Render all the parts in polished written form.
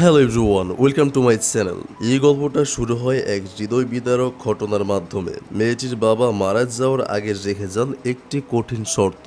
Hello everyone, welcome to my channel. এই গল্পটা শুরু হয় এক হৃদয় বিদারক ঘটনার মাধ্যমে। মেয়েটির বাবা মারা যাওয়ার আগে রেখে যান একটি কঠিন শর্ত।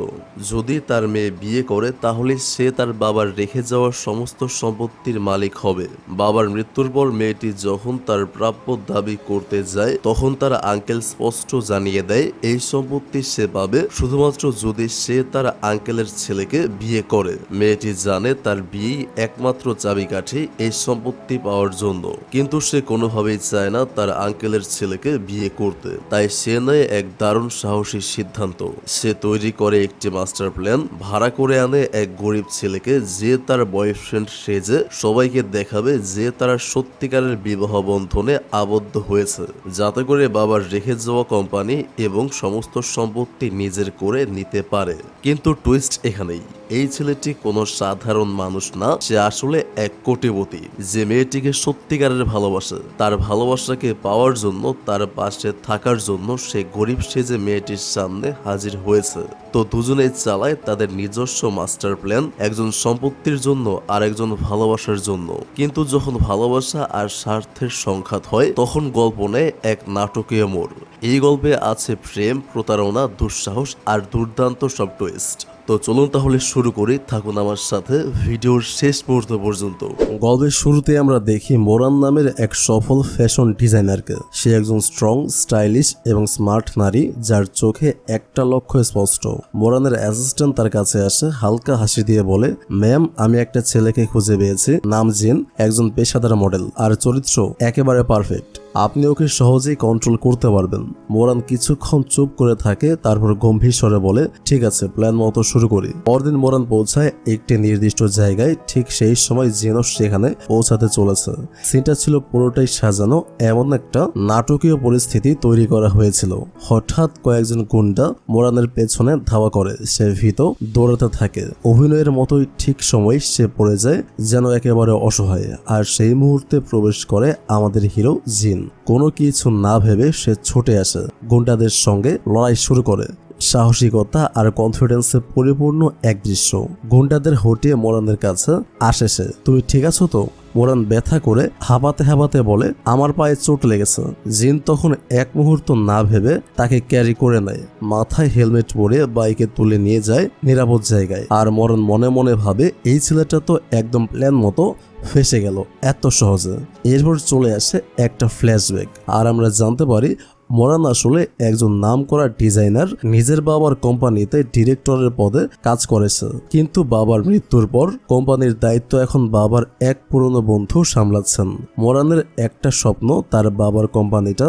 যদি তার মেয়ে বিয়ে করে তাহলে সে তার বাবার রেখে যাওয়া সমস্ত সম্পত্তির মালিক হবে। বাবার মৃত্যুর পর মেয়েটি যখন তার প্রাপ্য দাবি করতে যায় তখন তার আঙ্কেল স্পষ্ট জানিয়ে দেয় এই সম্পত্তি সে পাবে শুধুমাত্র যদি সে তার আঙ্কেলের ছেলেকে বিয়ে করে। মেয়েটি জানে তার বিয়েই একমাত্র চাবিকাঠি এই সম্পত্তি পাওয়ার জন্য, কিন্তু সে কোনোভাবেই চায় না তার আঙ্কেলের ছেলেকে বিয়ে করতে। তাই সে নেয় এক দারুণ সাহসী সিদ্ধান্ত। সে তৈরি করে একটি মাস্টার প্ল্যান, ভাড়া করে আনে এক গরিব ছেলেকে যে তার বয়ফ্রেন্ড সেজে সবাইকে দেখাবে যে তারা সত্যিকারের বিবাহ বন্ধনে আবদ্ধ হয়েছে, যাতে করে বাবার রেখে যাওয়া কোম্পানি এবং সমস্ত সম্পত্তি নিজের করে নিতে পারে। কিন্তু টুইস্ট এখানেই, এই ছেলেটি কোনো সাধারণ মানুষ না, সে আসলে এক কোটিপতি যে মেয়েটিকে সত্যিকারের ভালোবাসে। তার ভালোবাসাকে পাওয়ার জন্য, তার পাশে থাকার জন্য সে গরিব সেজে মেয়েটির সামনে হাজির হয়েছে। তো দুজনেই চালায় তাদের নিজস্ব মাস্টার প্ল্যান, একজন সম্পত্তির জন্য আর একজন ভালোবাসার জন্য। কিন্তু যখন ভালোবাসা আর স্বার্থের সংঘাত হয় তখন গল্প নেয় এক নাটকীয় মোড়। এই গল্পে আছে প্রেম, প্রতারণা, দুঃসাহস আর দুর্দান্ত সব টুইস্ট। তো চলুন তাহলে শুরু করি, থাকুন আমার সাথে ভিডিওর শেষ মুহূর্ত পর্যন্ত। গল্পের শুরুতে আমরা দেখি মোরান নামের এক সফল ফ্যাশন ডিজাইনারকে। সে একজন স্ট্রং, স্টাইলিশ এবং স্মার্ট নারী যার চোখে একটা লক্ষ্য স্পষ্ট। মোরানের অ্যাসিস্ট্যান্ট তার কাছে আসে, হালকা হাসি দিয়ে বলে, ম্যাম, আমি একটা ছেলেকে খুঁজে পেয়েছি, নাম জিন, একজন পেশাদার মডেল আর চরিত্র একেবারে পারফেক্ট। আপনি ওকে সহজেই কন্ট্রোল করতে পারবেন। মোরান কিছুক্ষণ চুপ করে থাকে, তারপর গম্ভীর স্বরে বলে, ঠিক আছে, প্ল্যান মতো শুরু করি। পরদিন মোরান পৌঁছায় একটি নির্দিষ্ট জায়গায়। ঠিক সেই সময় জিনও সেখানে পৌঁছাতে চলেছে। সিনটা ছিল পুরোটাই সাজানো, এমন একটা নাটকীয় পরিস্থিতি তৈরি করা হয়েছিল। হঠাৎ কয়েকজন গুন্ডা মোরানের পেছনে ধাওয়া করে। সে ভীত দৌড়াতে থাকে। অভিনয়ের মতোই ঠিক সময় সে পড়ে যায়, যেন একেবারে অসহায়। আর সেই মুহূর্তে প্রবেশ করে আমাদের হিরো জিন। কোনো কিছু না ভেবে সে ছুটে আসে, গুন্ডাদের সঙ্গে লড়াই শুরু করে। সাহসিকতা আর কনফিডেন্সে পরিপূর্ণ এক দৃশ্য। গুন্ডাদের হটিয়ে মোরানের কাছে আসে সে। তুমি ঠিক আছো তো? মোরান ব্যথা করে হাঁপাতে হাঁপাতে বলে, আমার পায়ে চোট লেগেছে। জিন তখন এক মুহূর্ত না ভেবে তাকে ক্যারি করে নেয়, মাথায় হেলমেট পরে বাইকে তুলে নিয়ে যায় নিরাপদ জায়গায়। আর মোরান মনে মনে ভাবে, এই ছেলেটা তো একদম প্ল্যান মতো ফেসে গেল এত সহজে। এরপর চলে আসে একটা ফ্ল্যাশব্যাক আর আমরা জানতে পারি মোরান আসলে একজন নামকরা ডিজাইনার, নিজের বাবার কোম্পানিতে ডিরেক্টরের পদে কাজ করেছে। কিন্তু বাবার মৃত্যুর পর কোম্পানির দায়িত্ব এখন বাবার এক পুরনো বন্ধু সামলাচ্ছেন। মোরানের একটা স্বপ্ন, তার বাবার কোম্পানিটা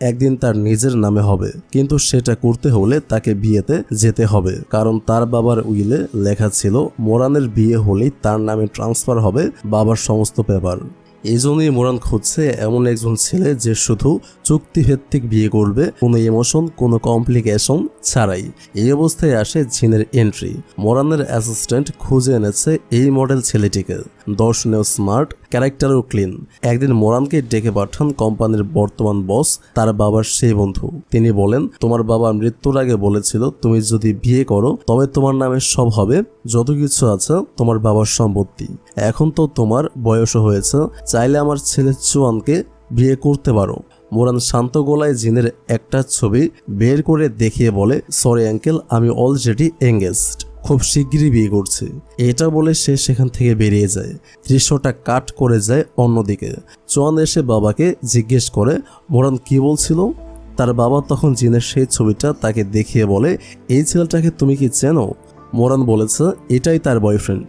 একদিন তার নিজের নামে হবে। কিন্তু সেটা করতে হলে তাকে বিয়েতে যেতে হবে, কারণ তার বাবার উইলে লেখা ছিল মোরানের বিয়ে হলেই তার নামে ট্রান্সফার হবে বাবার সমস্ত পেপার। এই জন্যই মোরান খুঁজছে এমন একজন ছেলে যে শুধু চুক্তিভিত্তিক বিয়ে করবে, কোনো ইমোশন, কোনো কমপ্লিকেশন ছাড়াই। এই অবস্থায় আসে জিনের এন্ট্রি। মোরানের অ্যাসিস্ট্যান্ট খুঁজে এনেছে এই মডেল ছেলেটিকে, দর্শনীয়, স্মার্ট, ক্যারেক্টারও ক্লিন। একদিন মোরানকে ডেকে পাঠান কোম্পানির বর্তমান বস, তার বাবার সেই বন্ধু। তিনি বলেন, তোমার বাবা মৃত্যুর আগে বলেছিল তুমি যদি বিয়ে করো তবে তোমার নামে সব হবে, যত কিছু আছে তোমার বাবার সম্পত্তি। এখন তো তোমার বয়সও হয়েছে, চাইলে আমার ছেলে চুয়ানকে বিয়ে করতে পারো। মোরান শান্ত গলায় জিনের একটা ছবি বের করে দেখিয়ে বলে, সরি আঙ্কেল, আমি অলরেডি এঙ্গেজড, খুব শিগগিরই বিয়ে করছি। এটা বলে সে সেখান থেকে বেরিয়ে যায়। দৃশ্যটা কাট করে যায় অন্যদিকে। চুয়ান এসে বাবাকে জিজ্ঞেস করে, মোরান কি বলছিল? তার বাবা তখন জিনের সেই ছবিটা তাকে দেখিয়ে বলে, এই ছেলেটাকে তুমি কি চেনো? মোরান বলেছে এটাই তার বয়ফ্রেন্ড,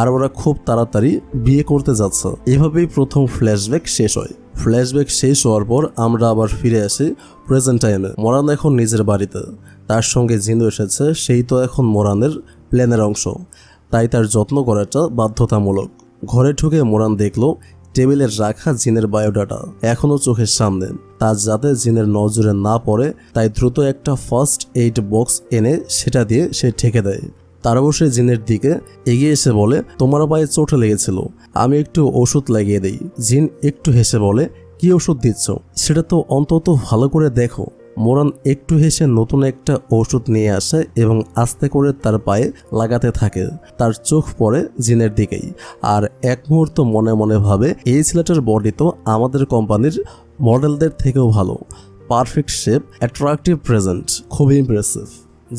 আর ওরা খুব তাড়াতাড়ি বিয়ে করতে যাচ্ছে। এভাবেই প্রথম ফ্ল্যাশব্যাক শেষ হয়। ফ্ল্যাশব্যাক শেষ হওয়ার পর আমরা আবার ফিরে আসি প্রেজেন্ট টাইমে। মোরান এখন নিজের বাড়িতে, তার সঙ্গে জিনু এসেছে। সেই তো এখন মোরানের প্ল্যানের অংশ, তাই তার যত্ন করাটা বাধ্যতামূলক। ঘরে ঢুকে মোরান দেখলো টেবিলে রাখা জিনের বায়োডাটা এখনো চোখের সামনে। তার যাতে জিনের নজরে না পড়ে তাই দ্রুত একটা ফার্স্ট এইড বক্স এনে সেটা দিয়ে সে ঠেকে দেয়। তার বসে জিনের দিকে এগিয়ে এসে বলে, তোমার পায়ে চোট লেগেছিল, আমি একটু ওষুধ লাগিয়ে দিই। জিন একটু হেসে বলে, কি ওষুধ দিচ্ছ? সেটা তো অন্তত ভালো করে দেখো। মোরান একটু হেসে নতুন একটা ওষুধ নিয়ে আসে এবং আস্তে করে তার পায়ে লাগাতে থাকে। তার চোখ পড়ে জিনের দিকেই, আর এক মুহূর্ত মনে মনে ভাবে এই ছেলেটার বডি তো আমাদের কোম্পানির মডেলদের থেকেও ভালো। পারফেক্ট শেপ, অ্যাট্রাকটিভ প্রেজেন্ট, খুব ইমপ্রেসিভ।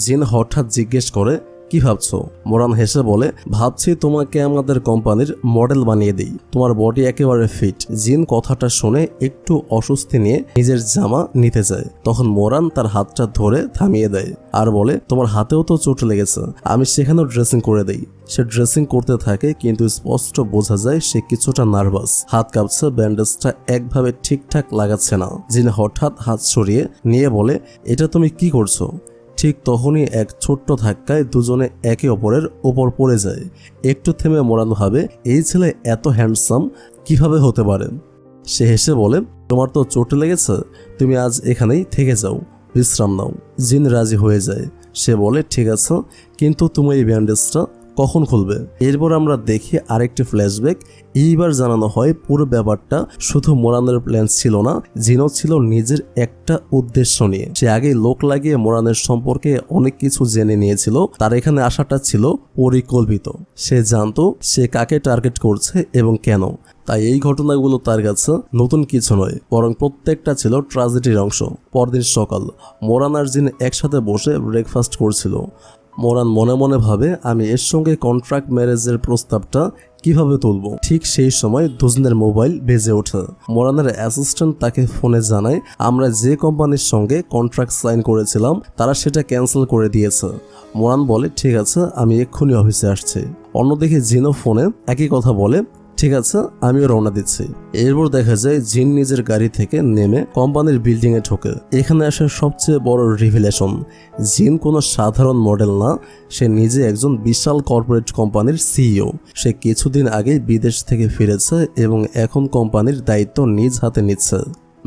জিন হঠাৎ জিজ্ঞেস করে, কি ভাবছো? মোরান হেসে বলে, ভাবছি তোমাকে আমাদের কোম্পানির মডেল বানিয়ে দিই, তোমার বডি একেবারে ফিট। জিন কথাটা শুনে একটু অস্বস্তি নিয়ে নিজের জামা নিতে যায়। তখন মোরান তার হাতটা ধরে থামিয়ে দেয় আর বলে, তোমার হাতেও তো চোট লেগেছে, আমি সেখানেও ড্রেসিং করে দেই। সে ড্রেসিং করতে থাকে, কিন্তু স্পষ্ট বোঝা যায় সে কিছুটা নার্ভাস। হাত কাঁপছে, ব্যান্ডেজটা একভাবে ঠিকঠাক লাগাচ্ছে না। জিন হঠাৎ হাত সরিয়ে নিয়ে বলে, এটা তুমি কি করছো? ঠিক তখনই এক ছোট্ট ধাক্কায় দুজনে একে অপরের ওপর পড়ে যায়। একটু থেমে মোরান ভাবে, এই ছেলে এত হ্যান্ডসাম কিভাবে হতে পারে। সে হেসে বলে, তোমার তো চোট লেগেছে, তুমি আজ এখানেই থেকে যাও, বিশ্রাম নাও। জিন রাজি হয়ে যায়। সে বলে, ঠিক আছে, কিন্তু তুমি এই ব্যান্ডেজটা কখন খুলবে? এরপর আমরা দেখি আরেকটি ফ্ল্যাশব্যাক। এইবার জানানো হয় পুরো ব্যাপারটা শুধু মোরানের প্ল্যান ছিল না, জিনও ছিল নিজের একটা উদ্দেশ্য নিয়ে। সে আগেই লোক লাগিয়ে মোরানের সম্পর্কে অনেক কিছু জেনে নিয়েছিল। তার এখানে আসাটা ছিল পরিকল্পিত। সে জানতো সে কাকে টার্গেট করছে এবং কেন। তাই এই ঘটনাগুলো তার কাছে নতুন কিছু নয়, বরং প্রত্যেকটা ছিল ট্র্যাজেডির অংশ। পরদিন সকাল, মোরান আর জিন একসাথে বসে ব্রেকফাস্ট করছিল। মোরান মনে মনে ভাবে, আমি এর সঙ্গে কন্ট্রাক্ট ম্যারেজের প্রস্তাবটা কিভাবে তুলব। ঠিক সেই সময় দুজনের মোবাইল বেজে ওঠে। মোরানের অ্যাসিস্ট্যান্ট তাকে ফোনে জানায়, আমরা যে কোম্পানির সঙ্গে কন্ট্রাক্ট সাইন করেছিলাম তারা সেটা ক্যান্সেল করে দিয়েছে। মোরান বলে, ঠিক আছে, আমি এক্ষুনি অফিসে আসছি। অন্যদিকে জিনও ফোনে একই কথা বলে, ঠিক আছে, আমিও রওনা দিচ্ছি। এরপর দেখা যায় জিন নিজের গাড়ি থেকে নেমে কোম্পানির বিল্ডিং এ ঢোকে। এখানে আসে সবচেয়ে বড় রিভিলেশন, জিন কোনো সাধারণ মডেল না, সে নিজে একজন বিশাল কর্পোরেট কোম্পানির সিইও। সে কিছুদিন আগেই বিদেশ থেকে ফিরেছে এবং এখন কোম্পানির দায়িত্ব নিজ হাতে নিচ্ছে।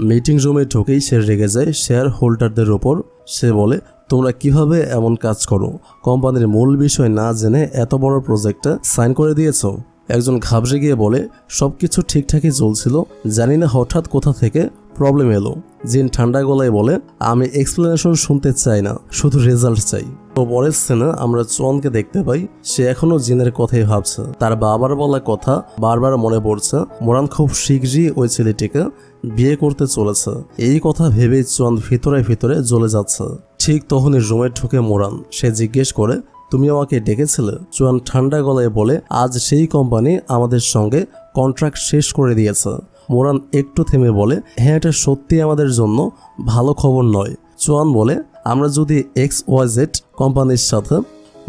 মিটিং রুমে ঢুকেই সে রেগে যায় শেয়ার হোল্ডারদের ওপর। সে বলে, তোমরা কিভাবে এমন কাজ করো? কোম্পানির মূল বিষয় না জেনে এত বড় প্রজেক্টে সাইন করে দিয়েছো। একজন ঘাবড়ে গিয়ে বলে, সবকিছু ঠিকঠাকই চলছিল, জানি না হঠাৎ কোথা থেকে প্রবলেম এলো। জিন ঠান্ডা গলায় বলে, আমি এক্সপ্লেনেশন শুনতে চাই না, শুধু রেজাল্ট চাই। তো পরের সিনে আমরা চোয়ানকে দেখতে পাই। সে এখনো জিনের কথাই ভাবছে। তার বাবার বলা কথা বারবার মনে পড়ছে। মোরান খুব শীঘ্রই ওই ছেলেটিকে বিয়ে করতে চলেছে। এই কথা ভেবেই চোয়ান ভিতরে ভিতরে জ্বলে যাচ্ছে। ঠিক তখনই রুমে ঢুকে মোরান। সে জিজ্ঞেস করে, তুমি আমাকে ডেকেছিলে? চোয়ান ঠান্ডা গলায় বলে, আজ সেই কোম্পানি আমাদের সঙ্গে কন্ট্রাক্ট শেষ করে দিয়েছে। মোরান একটু থেমে বলে, হ্যাঁ, এটা সত্যি আমাদের জন্য ভালো খবর নয়। চোয়ান বলে, আমরা যদি XYZ কোম্পানির সাথে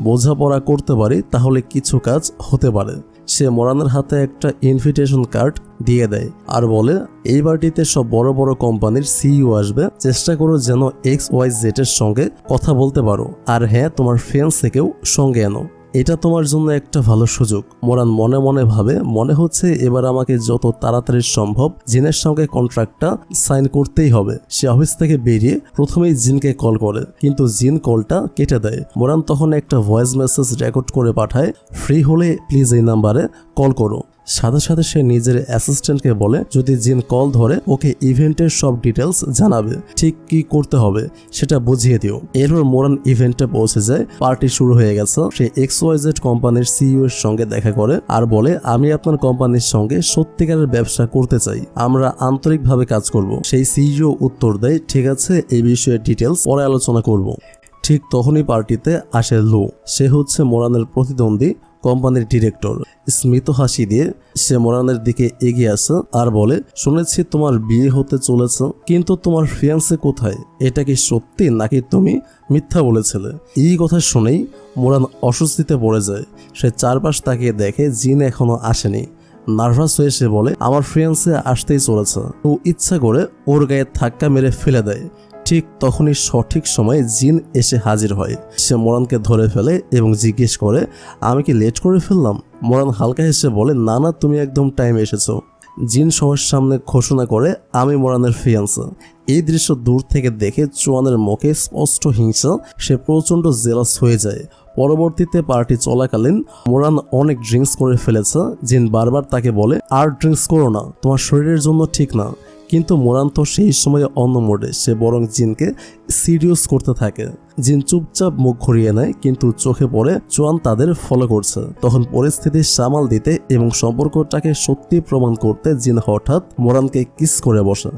বোঝাপড়া করতে পারি তাহলে কিছু কাজ হতে পারে। সে মোরানের হাতে একটা ইনভিটেশন কার্ড দিয়ে দেয় আর বলে, এই পার্টিতে সব বড় বড় কোম্পানির সিইও আসবে, চেষ্টা করো যেন XYZ এর সঙ্গে কথা বলতে পারো। আর হ্যাঁ, তোমার ফিয়ান্সেকেও সঙ্গে এনো, এটা তোমার জন্য একটা ভালো সুযোগ। মোরান মনে মনে ভাবে, মনে হচ্ছে এবার আমাকে যত তাড়াতাড়ি সম্ভব জিনের সঙ্গে কন্ট্রাক্টটা সাইন করতেই হবে। সে অফিস থেকে বেরিয়ে প্রথমেই জিনকে কল করে, কিন্তু জিন কলটা কেটে দেয়। মোরান তখন একটা ভয়েস মেসেজ রেকর্ড করে পাঠায়, ফ্রি হলে প্লিজ এই নাম্বারে কল করো। সাথে সাথে সে নিজের অ্যাসিস্ট্যান্টকে বলে, যদি জিন কল ধরে ওকে ইভেন্টের সব ডিটেলস জানাবে, ঠিক কি করতে হবে সেটা বুঝিয়ে দিও। এরপর মোরান ইভেন্টে পৌঁছে যায়। পার্টি শুরু হয়ে গেছে। সে XYZ কোম্পানির সিইও এর সঙ্গে দেখা করে আর বলে, আমি আপনার কোম্পানির সঙ্গে সত্যিকারের ব্যবসা করতে চাই, আমরা আন্তরিকভাবে কাজ করব। সেই সিইও উত্তর দেয়, ঠিক আছে, এই বিষয়ে ডিটেলস পরে আলোচনা করব। ঠিক তখনই পার্টিতে আসে লু। সে হচ্ছে মোরানের প্রতিদ্বন্দ্বী কোম্পানির ডিরেক্টর। স্মিত হাসি দিয়ে সে মোরানের দিকে এগিয়ে আসে আর বলে, শুনেছি তোমার বিয়ে হতে চলেছে, কিন্তু তোমার ফিয়ান্সে কোথায়? এটা কি সত্যি নাকি তুমি মিথ্যা বলেছিলে? এই কথা শুনেই মোরান অস্বস্তিতে পড়ে যায়। সে চারপাশ তাকিয়ে দেখে জিন এখনো আসেনি। নার্ভাস হয়ে সে বলে, আমার ফিয়ান্সে আসতেই চলেছে। ও ইচ্ছা করে ওর গায়ে ধাক্কা মেরে ফেলে দেয়। ঠিক তখনই সঠিক সময়ে জিন এসে হাজির হয়। সে মোরানকে ধরে ফেলে এবং জিজ্ঞেস করে, আমি কি লেট করে ফেললাম? মোরান হালকা হেসে বলে, না না, তুমি একদম টাইমে এসেছো। জিন সবার সামনে ঘোষণা করে, আমি মোরানের ফিয়ান্সে। এই দৃশ্য দূর থেকে দেখে চোয়ানের মুখে স্পষ্ট হিংসা। সে প্রচণ্ড জেলাস হয়ে যায়। পরবর্তীতে পার্টি চলাকালীন মোরান অনেক ড্রিঙ্কস করে ফেলেছে। জিন বারবার তাকে বলে, আর ড্রিঙ্কস করো না, তোমার শরীরের জন্য ঠিক না। কিন্তু মোরান তো সেই সময় অন্য মোডে, সে বরং জিনকে সিরিয়াস করতে থাকে। জিন চুপচাপ মুখ ঘুরিয়ে নেয়, কিন্তু চোখে পড়ে চোয়ান তাদের ফলো করছে। তখন পরিস্থিতি সামাল দিতে এবং সম্পর্কটাকে সত্যি প্রমাণ করতে জিন হঠাৎ মোরানকে কিস করে বসে।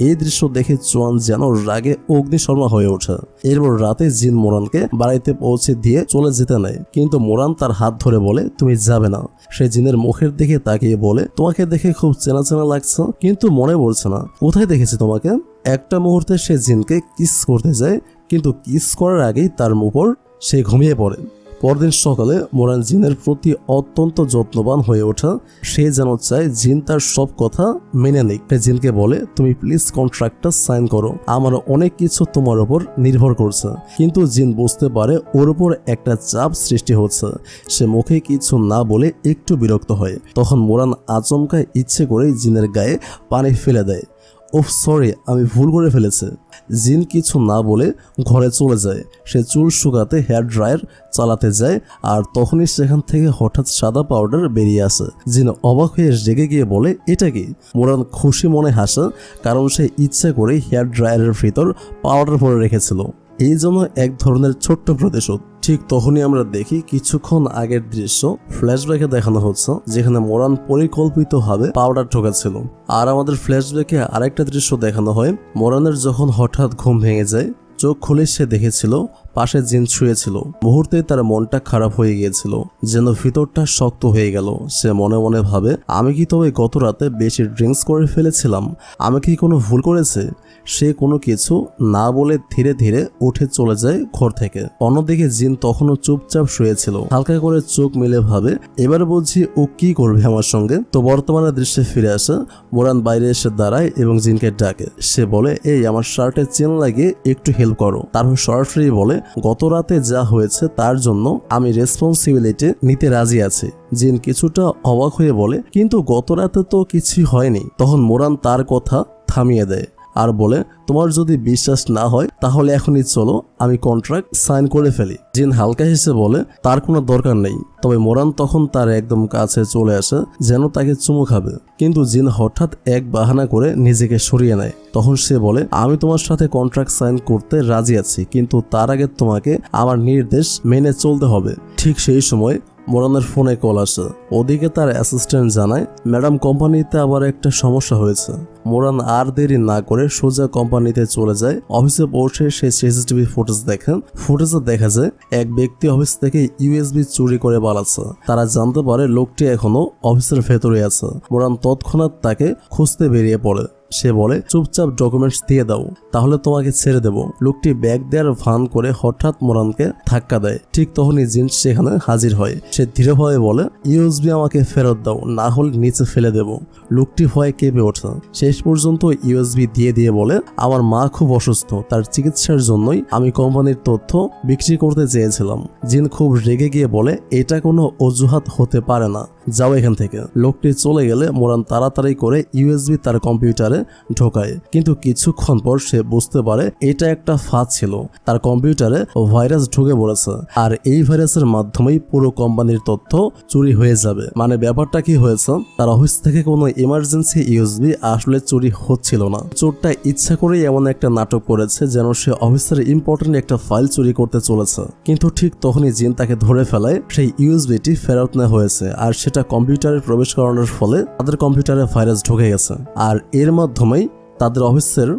এই দৃশ্য দেখে চোয়ান যেন রাগে অগ্নিশর্মা হয়ে ওঠে। এরপর রাতে জিন মোরানকে বাড়িতে পৌঁছে দিয়ে চলে যেতে নেয়, কিন্তু মোরান তার হাত ধরে বলে তুমি যাবে না। সে জিনের মুখের দিকে তাকিয়ে বলে তোমাকে দেখে খুব চেনা চেনা লাগছে, কিন্তু মনে পড়ছে না কোথায় দেখেছি তোমাকে। একটা মুহূর্তে সে জিনকে কিস করতে যায়, কিন্তু কিস করার আগেই তার উপর সে ঘুমিয়ে পড়ে। পরদিন সকালে মোরান জিনের প্রতি অত্যন্ত যত্নবান হয়ে ওঠে। সে যেন চায় জিন তার সব কথা মেনে নিক। সে জিনকে বলে তুমি প্লিজ কন্ট্রাক্টটা সাইন করো, আমার অনেক কিছু তোমার উপর নির্ভর করছে। কিন্তু জিন বুঝতে পারে ওর উপর একটা চাপ সৃষ্টি হচ্ছে। সে মুখে কিছু না বলে একটু বিরক্ত হয়। তখন মোরান আচমকা ইচ্ছে করেই জিনের গায়ে পানি ফেলে দেয়। ওহ সরি, আমি ভুল করে ফেলেছে। জিন কিছু না বলে ঘরে চলে যায়। সে চুল শুকাতে হেয়ার ড্রায়ার চালাতে যায়, আর তখনই সেখান থেকে হঠাৎ সাদা পাউডার বেরিয়ে আসে। জিন অবাক হয়ে রেগে গিয়ে বলে এটা কি? মোরান খুশি মনে হাসে, কারণ সে ইচ্ছা করে হেয়ার ড্রায়ারের ভিতর পাউডার ভরে রেখেছিল। এই জন্য এক ধরনের ছোট্ট প্রতিশোধ। ঠিক তখনই আমরা দেখি কিছুক্ষণ আগের দৃশ্য ফ্ল্যাশব্যাকে দেখানো হচ্ছে, যেখানে মোরান পরিকল্পিতভাবে পাউডার ঢোকাচ্ছিল। আর আমাদের ফ্ল্যাশব্যাকে আরেকটা দৃশ্য দেখানো হয়, মোরানের যখন হঠাৎ ঘুম ভেঙে যায়, চোখ খুলে সে দেখেছিল পাশে জিন শুয়েছিল। মুহূর্তে তার মনটা খারাপ হয়ে গিয়েছিল, যেন ভিতরটা শক্ত হয়ে গেল। সে মনে মনে ভাবে আমি কি তবে গত রাতে বেশি ড্রিঙ্কস করে ফেলেছিলাম? আমি কি কোনো ভুল করেছে? সে কোনো কিছু না বলে ধীরে ধীরে উঠে চলে যায় ঘর থেকে। অন্যদিকে জিন তখনও চুপচাপ শুয়েছিল। হালকা করে চোখ মেলে ভাবে এবার বুঝি ও কি করবে আমার সঙ্গে। তো বর্তমানে দৃশ্যে ফিরে আসে। মোরান বাইরে এসে দাঁড়ায় এবং জিনকে ডাকে। সে বলে এই আমার শার্টের চেন লাগিয়ে একটু হেল্প করো। তারপর সরাসরি বলে গত রাতে যা হয়েছে তার জন্য আমি রেসপন্সিবিলিটি নিতে রাজি আছি। জিন কিছুটা অবাক হয়ে বলে কিন্তু গত রাতে তো কিছুই হয়নি। তখন মোরান তার কথা থামিয়ে দেয় আর বলে তোমার যদি বিশ্বাস না হয় তাহলে এখনই চলো, আমি কন্ট্রাক্ট সাইন করে ফেলি। জিন হালকা হেসে বলে তার কোনো দরকার নেই। তবে মোরান তখন তার একদম কাছে চলে আসে, যেন তাকে চুমু খাবে। কিন্তু জিন হঠাৎ এক বাহানা করে নিজেকে সরিয়ে নেয়। তখন সে বলে আমি তোমার সাথে কন্ট্রাক্ট সাইন করতে রাজি আছি, কিন্তু তার আগে তোমাকে আমার নির্দেশ মেনে চলতে হবে। ঠিক সেই সময় মোরানের ফোনে কল আসে। ওদিকে তার অ্যাসিস্ট্যান্ট জানায় ম্যাডাম কোম্পানিতে আবার একটা সমস্যা হয়েছে। মোরান আর দেরি না করে সোজা কোম্পানিতে চলে যায়। অফিসে পৌঁছে সে সিসিটিভি ফুটেজ দেখেন। ফুটেজে দেখা যায় এক ব্যক্তি অফিস থেকে ইউএসবি চুরি করে পালাচ্ছে। তারা জানতে পারে লোকটি এখনো অফিসের ভেতরে আছে। মোরান তৎক্ষণাৎ তাকে খুঁজতে বেরিয়ে পড়ে। সে বলে চুপচাপ ডকুমেন্টস দিয়ে দাও, তাহলে তোমাকে ছেড়ে দেব। লোকটি ব্যাগ দেওয়ার ভান করে হঠাৎ মোরানকে ধাক্কা দেয়। ঠিক তখনই জিন সেখানে হাজির হয়। সে ধীরভাবে বলে ইউএসবি আমাকে ফেরত দাও, না হলে নিচে ফেলে দেব। লোকটি ভয়ে কেঁপে ওঠে। শেষ পর্যন্ত ইউএসবি দিয়ে বলে আমার মা খুব অসুস্থ, তার চিকিৎসার জন্যই আমি কোম্পানির তথ্য বিক্রি করতে চেয়েছিলাম। জিন খুব রেগে গিয়ে বলে এটা কোনো অজুহাত হতে পারে না, যাও এখান থেকে। লোকটি চলে গেলে মোরান তাড়াতাড়ি করে ইউএসবি তার কম্পিউটারে ঢোকায়। কিন্তু কিছুক্ষণ পর সে বুঝতে পারে এটা একটা ফাঁদ ছিল। তার কম্পিউটারে ভাইরাস ঢুকে পড়েছে, আর এই ভাইরাসের মাধ্যমেই পুরো কোম্পানির তথ্য চুরি হয়ে যাবে। মানে ব্যাপারটা কি হয়েছে, তার অফিস থেকে কোনো ইমার্জেন্সি ইউএসবি আসলে চুরি হচ্ছিল না। চোরটা ইচ্ছা করেই এমন একটা নাটক করেছে যেন সে অফিসের ইম্পর্টেন্ট একটা ফাইল চুরি করতে চলেছে। কিন্তু ঠিক তখনই জিন তাকে ধরে ফেলায়। সেই ইউএসবিটি ফেরত নেওয়া হয়েছে, আর সেটা কম্পিউটারে প্রবেশ করানোর ফলে তাদের কম্পিউটারে ভাইরাস ঢুকে গেছে। আর এর মাধ্যমেই তাদের অফিসের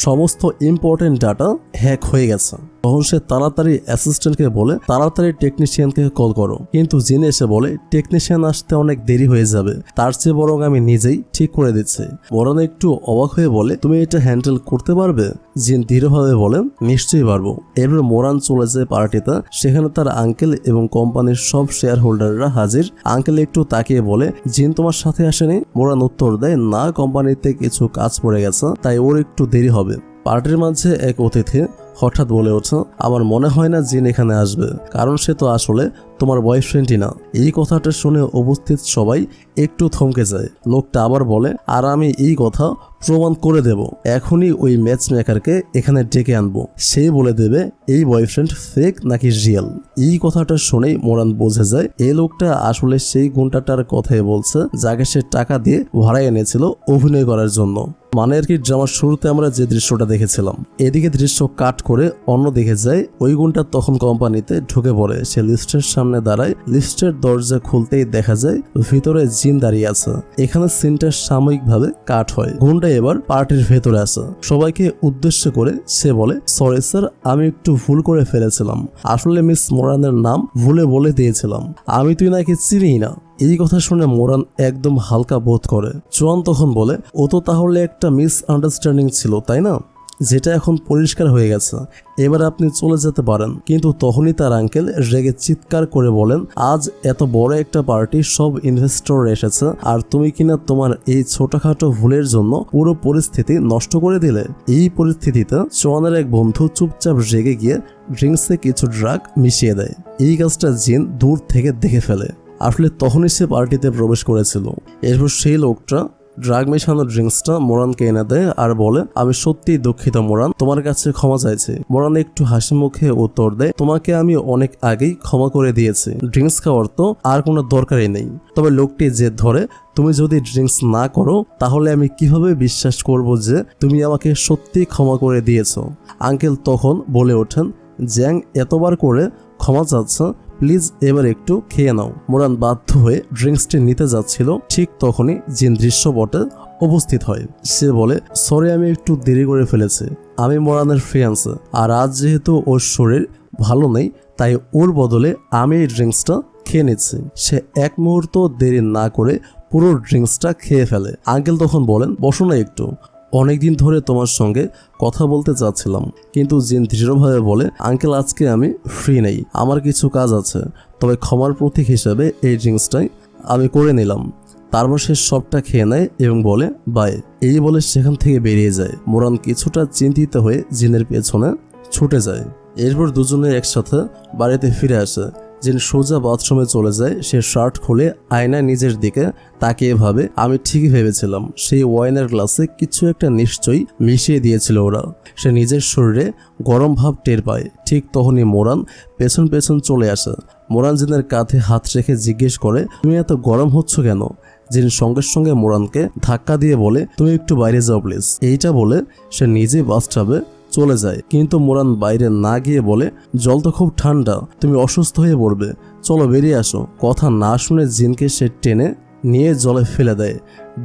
সমস্ত ইম্পর্টেন্ট ডাটা হ্যাক হয়ে গেছে। তখন সে তাড়াতাড়ি অ্যাসিস্ট্যান্টকে বলে তাড়াতাড়ি টেকনিশিয়ানকে কল করো। কিন্তু জিন এসে বলে টেকনিশিয়ান আসতে অনেক দেরি হয়ে যাবে, তার চেয়ে বরং আমি নিজেই ঠিক করে দিচ্ছি। মোরান একটু অবাক হয়ে বলে তুমি এটা হ্যান্ডেল করতে পারবে? জিন দৃঢ়ভাবে বলে নিশ্চয়ই পারবো। এরপর মোরান চলে যায় পার্টিতে। সেখানে তার আঙ্কেল এবং কোম্পানির সব শেয়ার হোল্ডাররা হাজির। আঙ্কেল একটু তাকিয়ে বলে জিন তোমার সাথে আসেনি? মোরান উত্তর দেয় না, কোম্পানিতে কিছু কাজ পড়ে গেছে, তাই ওর একটু দেরি হবে। পার্টির মাঝে এক অতিথি হঠাৎ বলে ওঠে আমার মনে হয় না জিন এখানে আসবে, কারণ সে তো আসলে তোমার বয়ফ্রেন্ডই না। এই কথাটা শুনে উপস্থিত সবাই একটু থমকে যায়। লোকটা আবার বলে, আর আমি এই কথা প্রমাণ করে দেব, এখনই ওই ম্যাচ মেকারকে এখানে ডেকে আনবো, সেই বলে দেবে এই বয়ফ্রেন্ড ফেক নাকি রিয়েল। এই কথাটা শুনেই মোরান বোঝে যায় এই লোকটা আসলে সেই গুন্ডাটার কথাই বলছে যাকে সে টাকা দিয়ে ভাড়া এনেছিল অভিনয় করার জন্য। মানে আর কি ড্রামার শুরুতে আমরা যে দৃশ্যটা দেখেছিলাম, এদিকে দৃশ্য কাট করে অন্য দিকে যায়। ওই গুণটা তখন কোম্পানিতে ঢুকে পড়ে। সে লিফটের সামনে দাঁড়ায়। লিফটের দরজা খুলতেই দেখা যায় ভিতরে জিন দাঁড়িয়ে আছে। এখানে সিনটা সাময়িকভাবে কাট হয়। গুণটা এবার পার্টির ভেতরে আছে। সবাইকে উদ্দেশ্য করে সে বলে, সরি স্যার, আমি একটু ভুল করে ফেলেছিলাম, আসলে মিস মোরানের নাম ভুলে বলে দিয়েছিলাম, আমি তুই নাকি চিনি না। এই কথা শুনে মোরান একদম হালকা বোধ করে। চুয়ান তখন বলে, ও তো তাহলে একটা মিস আন্ডারস্ট্যান্ডিং ছিল, তাই না, যেটা এখন পরিষ্কার হয়ে গেছে, এবার আপনি চলে যেতে পারেন। কিন্তু তখনই তার আঙ্কেল রেগে চিৎকার করে বলেন, আজ এত বড় একটা পার্টি, সব ইনভেস্টর এসেছে, আর তুমি কিনা তোমার এই ছোটখাটো ভুলের জন্য পুরো পরিস্থিতি নষ্ট করে দিলে। এই পরিস্থিতিতে চুয়ানের এক বন্ধু চুপচাপ রেগে গিয়ে ড্রিঙ্কসে কিছু ড্রাগ মিশিয়ে দেয়। এই কাজটা জিন দূর থেকে দেখে ফেলে। আসলে তখনই সে পার্টিতে প্রবেশ করেছিল। এরপর সেই লোকটা ড্রাগ মেশানো ড্রিঙ্কসটা মোরানকে এনে দেয় আর বলে, আমি সত্যিই দুঃখিত মোরান, তোমার কাছে ক্ষমা চাইছি। মোরান একটু হাসি মুখে উত্তর দেয়, তোমাকে আমি অনেক আগেই ক্ষমা করে দিয়েছি, ড্রিঙ্কস খাওয়ার তো আর কোনো দরকারই নেই। তবে লোকটি জেদ ধরে, তুমি যদি ড্রিঙ্কস না করো তাহলে আমি কিভাবে বিশ্বাস করব যে তুমি আমাকে সত্যি ক্ষমা করে দিয়েছো। আঙ্কেল তখন বলে ওঠেন, জ্যাং এতবার করে ক্ষমা চাচ্ছে, প্লিজ এবার একটু খেয়ে নাও। মোরান বাধ্য হয়ে ড্রিঙ্কসটি নিতে যাচ্ছিল, ঠিক তখনই জিন দৃশ্যপটে উপস্থিত হয়। সে বলে, সরি, আমি একটু দেরি করে ফেলেছি, আমি মোরানের ফিয়ান্সে, আর আজ যেহেতু ওর শরীর ভালো নেই তাই ওর বদলে আমি এই ড্রিঙ্কসটা খেয়ে নিচ্ছি। সে এক মুহূর্ত দেরি না করে পুরো ড্রিঙ্কসটা খেয়ে ফেলে। আঙ্কেল তখন বলেন, বসো না একটু, অনেকদিন ধরে তোমার সঙ্গে কথা বলতে চাচ্ছিলাম। কিন্তু জিন দৃঢ়ভাবে বলে, আঙ্কেল আজকে আমি ফ্রি নেই, আমার কিছু কাজ আছে, তবে ক্ষমার প্রতীক হিসেবে এই ড্রিঙ্কসটাই আমি করে নিলাম। তারপর সে সবটা খেয়ে নেয় এবং বলে, বাই। এই বলে সেখান থেকে বেরিয়ে যায়। মোরান কিছুটা চিন্তিত হয়ে জিনের পেছনে ছুটে যায়। এরপর দুজনে একসাথে বাড়িতে ফিরে আসে। জিন সোজা বাথরুমে চলে যায়। সে শার্ট খুলে আয়নায় নিজের দিকে তাকিয়ে ভাবে, আমি ঠিকই ভেবেছিলাম সেই ওয়াইনের গ্লাসে কিছু একটা নিশ্চয়ই মিশিয়ে দিয়েছিল ওরা। সে নিজের শরীরে গরম ভাব টের পায়। ঠিক তখনই মোরান পেছন পেছন চলে আসে। মোরান জিনের কাঁধে হাত রেখে জিজ্ঞেস করে, তুমি এত গরম হচ্ছ কেন? জিন সঙ্গে সঙ্গে মোরানকে ধাক্কা দিয়ে বলে, তুমি একটু বাইরে যাও প্লিজ। এইটা বলে সে নিজে বাথটাবে চলে যায়। কিন্তু মোরান বাইরে না গিয়ে বলে, জল তো খুব ঠান্ডা, তুমি অসুস্থ হয়ে পড়বে, চলো বেরিয়ে আসো। কথা না শুনে জিনকে সে টেনে নিয়ে জলে ফেলে দেয়।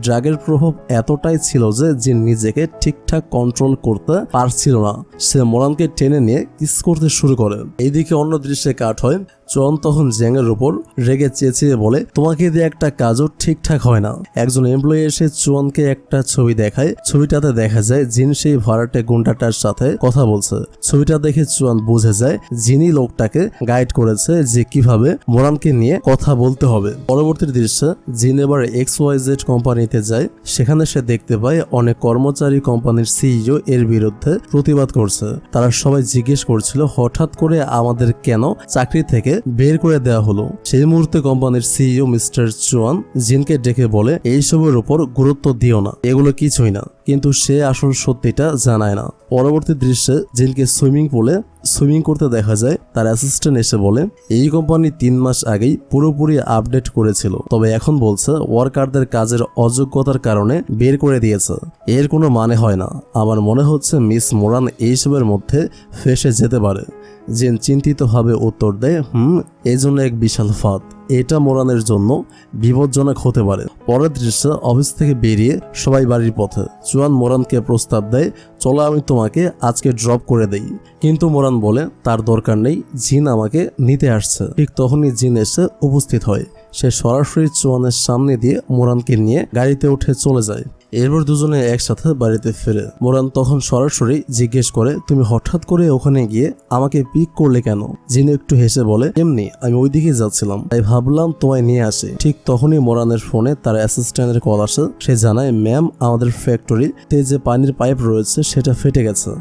ড্রাগের প্রভাব এতটাই ছিল যে জিন নিজেকে ঠিকঠাক কন্ট্রোল করতে পারছিল না। সে মোরানকে টেনে নিয়ে কিস করতে শুরু করে। এইদিকে অন্য দৃশ্যে কাট হয়। চুয়ান তখন জ্যাংয়ের উপর রেগে চেঁচিয়ে বলে, তোমাকে দিয়ে একটা কাজও ঠিকঠাক হয় না। একজন এমপ্লয়ি এসে চুয়ানকে একটা ছবি দেখায়। ছবিটাতে দেখা যায় জিন সেই ভাড়াটে গুন্ডাটার সাথে কথা বলছে। ছবিটা দেখে চুয়ান বুঝে যায় জিনই লোকটাকে গাইড করেছে যে কিভাবে মোরানকে নিয়ে কথা বলতে হবে। পরবর্তী দৃশ্যে জিন এবার XYZ কোম্পানিতে যায়। সেখানে সে দেখতে পায় অনেক কর্মচারী কোম্পানির সিইও এর বিরুদ্ধে প্রতিবাদ করছে। তারা সবাই জিজ্ঞেস করছিল, হঠাৎ করে আমাদের কেন চাকরি থেকে বের করে দেওয়া হলো। সেই মুহূর্তে কোম্পানির সিইও মিস্টার চুয়ান জিনকে ডেকে বলে, এইসবের উপর গুরুত্ব দিও না, এগুলো কিছুই না। কিন্তু সে আসল সত্যিটা জানায় না। পরবর্তী দৃশ্যে জিনকে সুইমিং পুলে সুইমিং করতে দেখা যায়। তার অ্যাসিস্ট্যান্ট এসে বলে, এই কোম্পানি 3 মাস আগেই পুরোপুরি আপডেট করেছিল, তবে এখন বলছে ওয়ার্কারদের কাজের অযোগ্যতার কারণে বের করে দিয়েছে। এর কোনো মানে হয় না। আমার মনে হচ্ছে মিস মোরান এইসবের মধ্যে ফেসে যেতে পারে। জিন চিন্তিতভাবে উত্তর দেয়, এই জন্য এক বিশাল ফাঁদ, এটা মোরানের জন্য বিপজ্জনক হতে পারে। পরের দৃশ্যে অফিস থেকে বেরিয়ে সবাই বাড়ির পথে। চুয়ান মোরানকে প্রস্তাব দেয়, চলো আমি তোমাকে আজকে ড্রপ করে দেই। কিন্তু মোরান বলে তার দরকার নেই, জিন আমাকে নিতে আসছে। ঠিক তখনই জিন এসে উপস্থিত হয়। সে সরাসরি চুয়ানের সামনে দিয়ে মোরানকে নিয়ে গাড়িতে উঠে চলে যায়। এরপর দুজনে একসাথে বাড়িতে ফেরে। মোরান তখন সরাসরি জিজ্ঞেস করে, তুমি হঠাৎ করে ওখানে গিয়ে আমাকে পিক করলে কেন? জিন একটু হেসে বলে, এমনি, আমি ওইদিকে যাচ্ছিলাম, তাই ভাবলাম তোমায় নিয়ে আসি। ঠিক তখনই মোরানের ফোনে তার অ্যাসিস্ট্যান্টের কল আসে। সে জানায়, ম্যাম, আমাদের ফ্যাক্টরিতে যে পানির পাইপ রয়েছে সেটা ফেটে গেছে।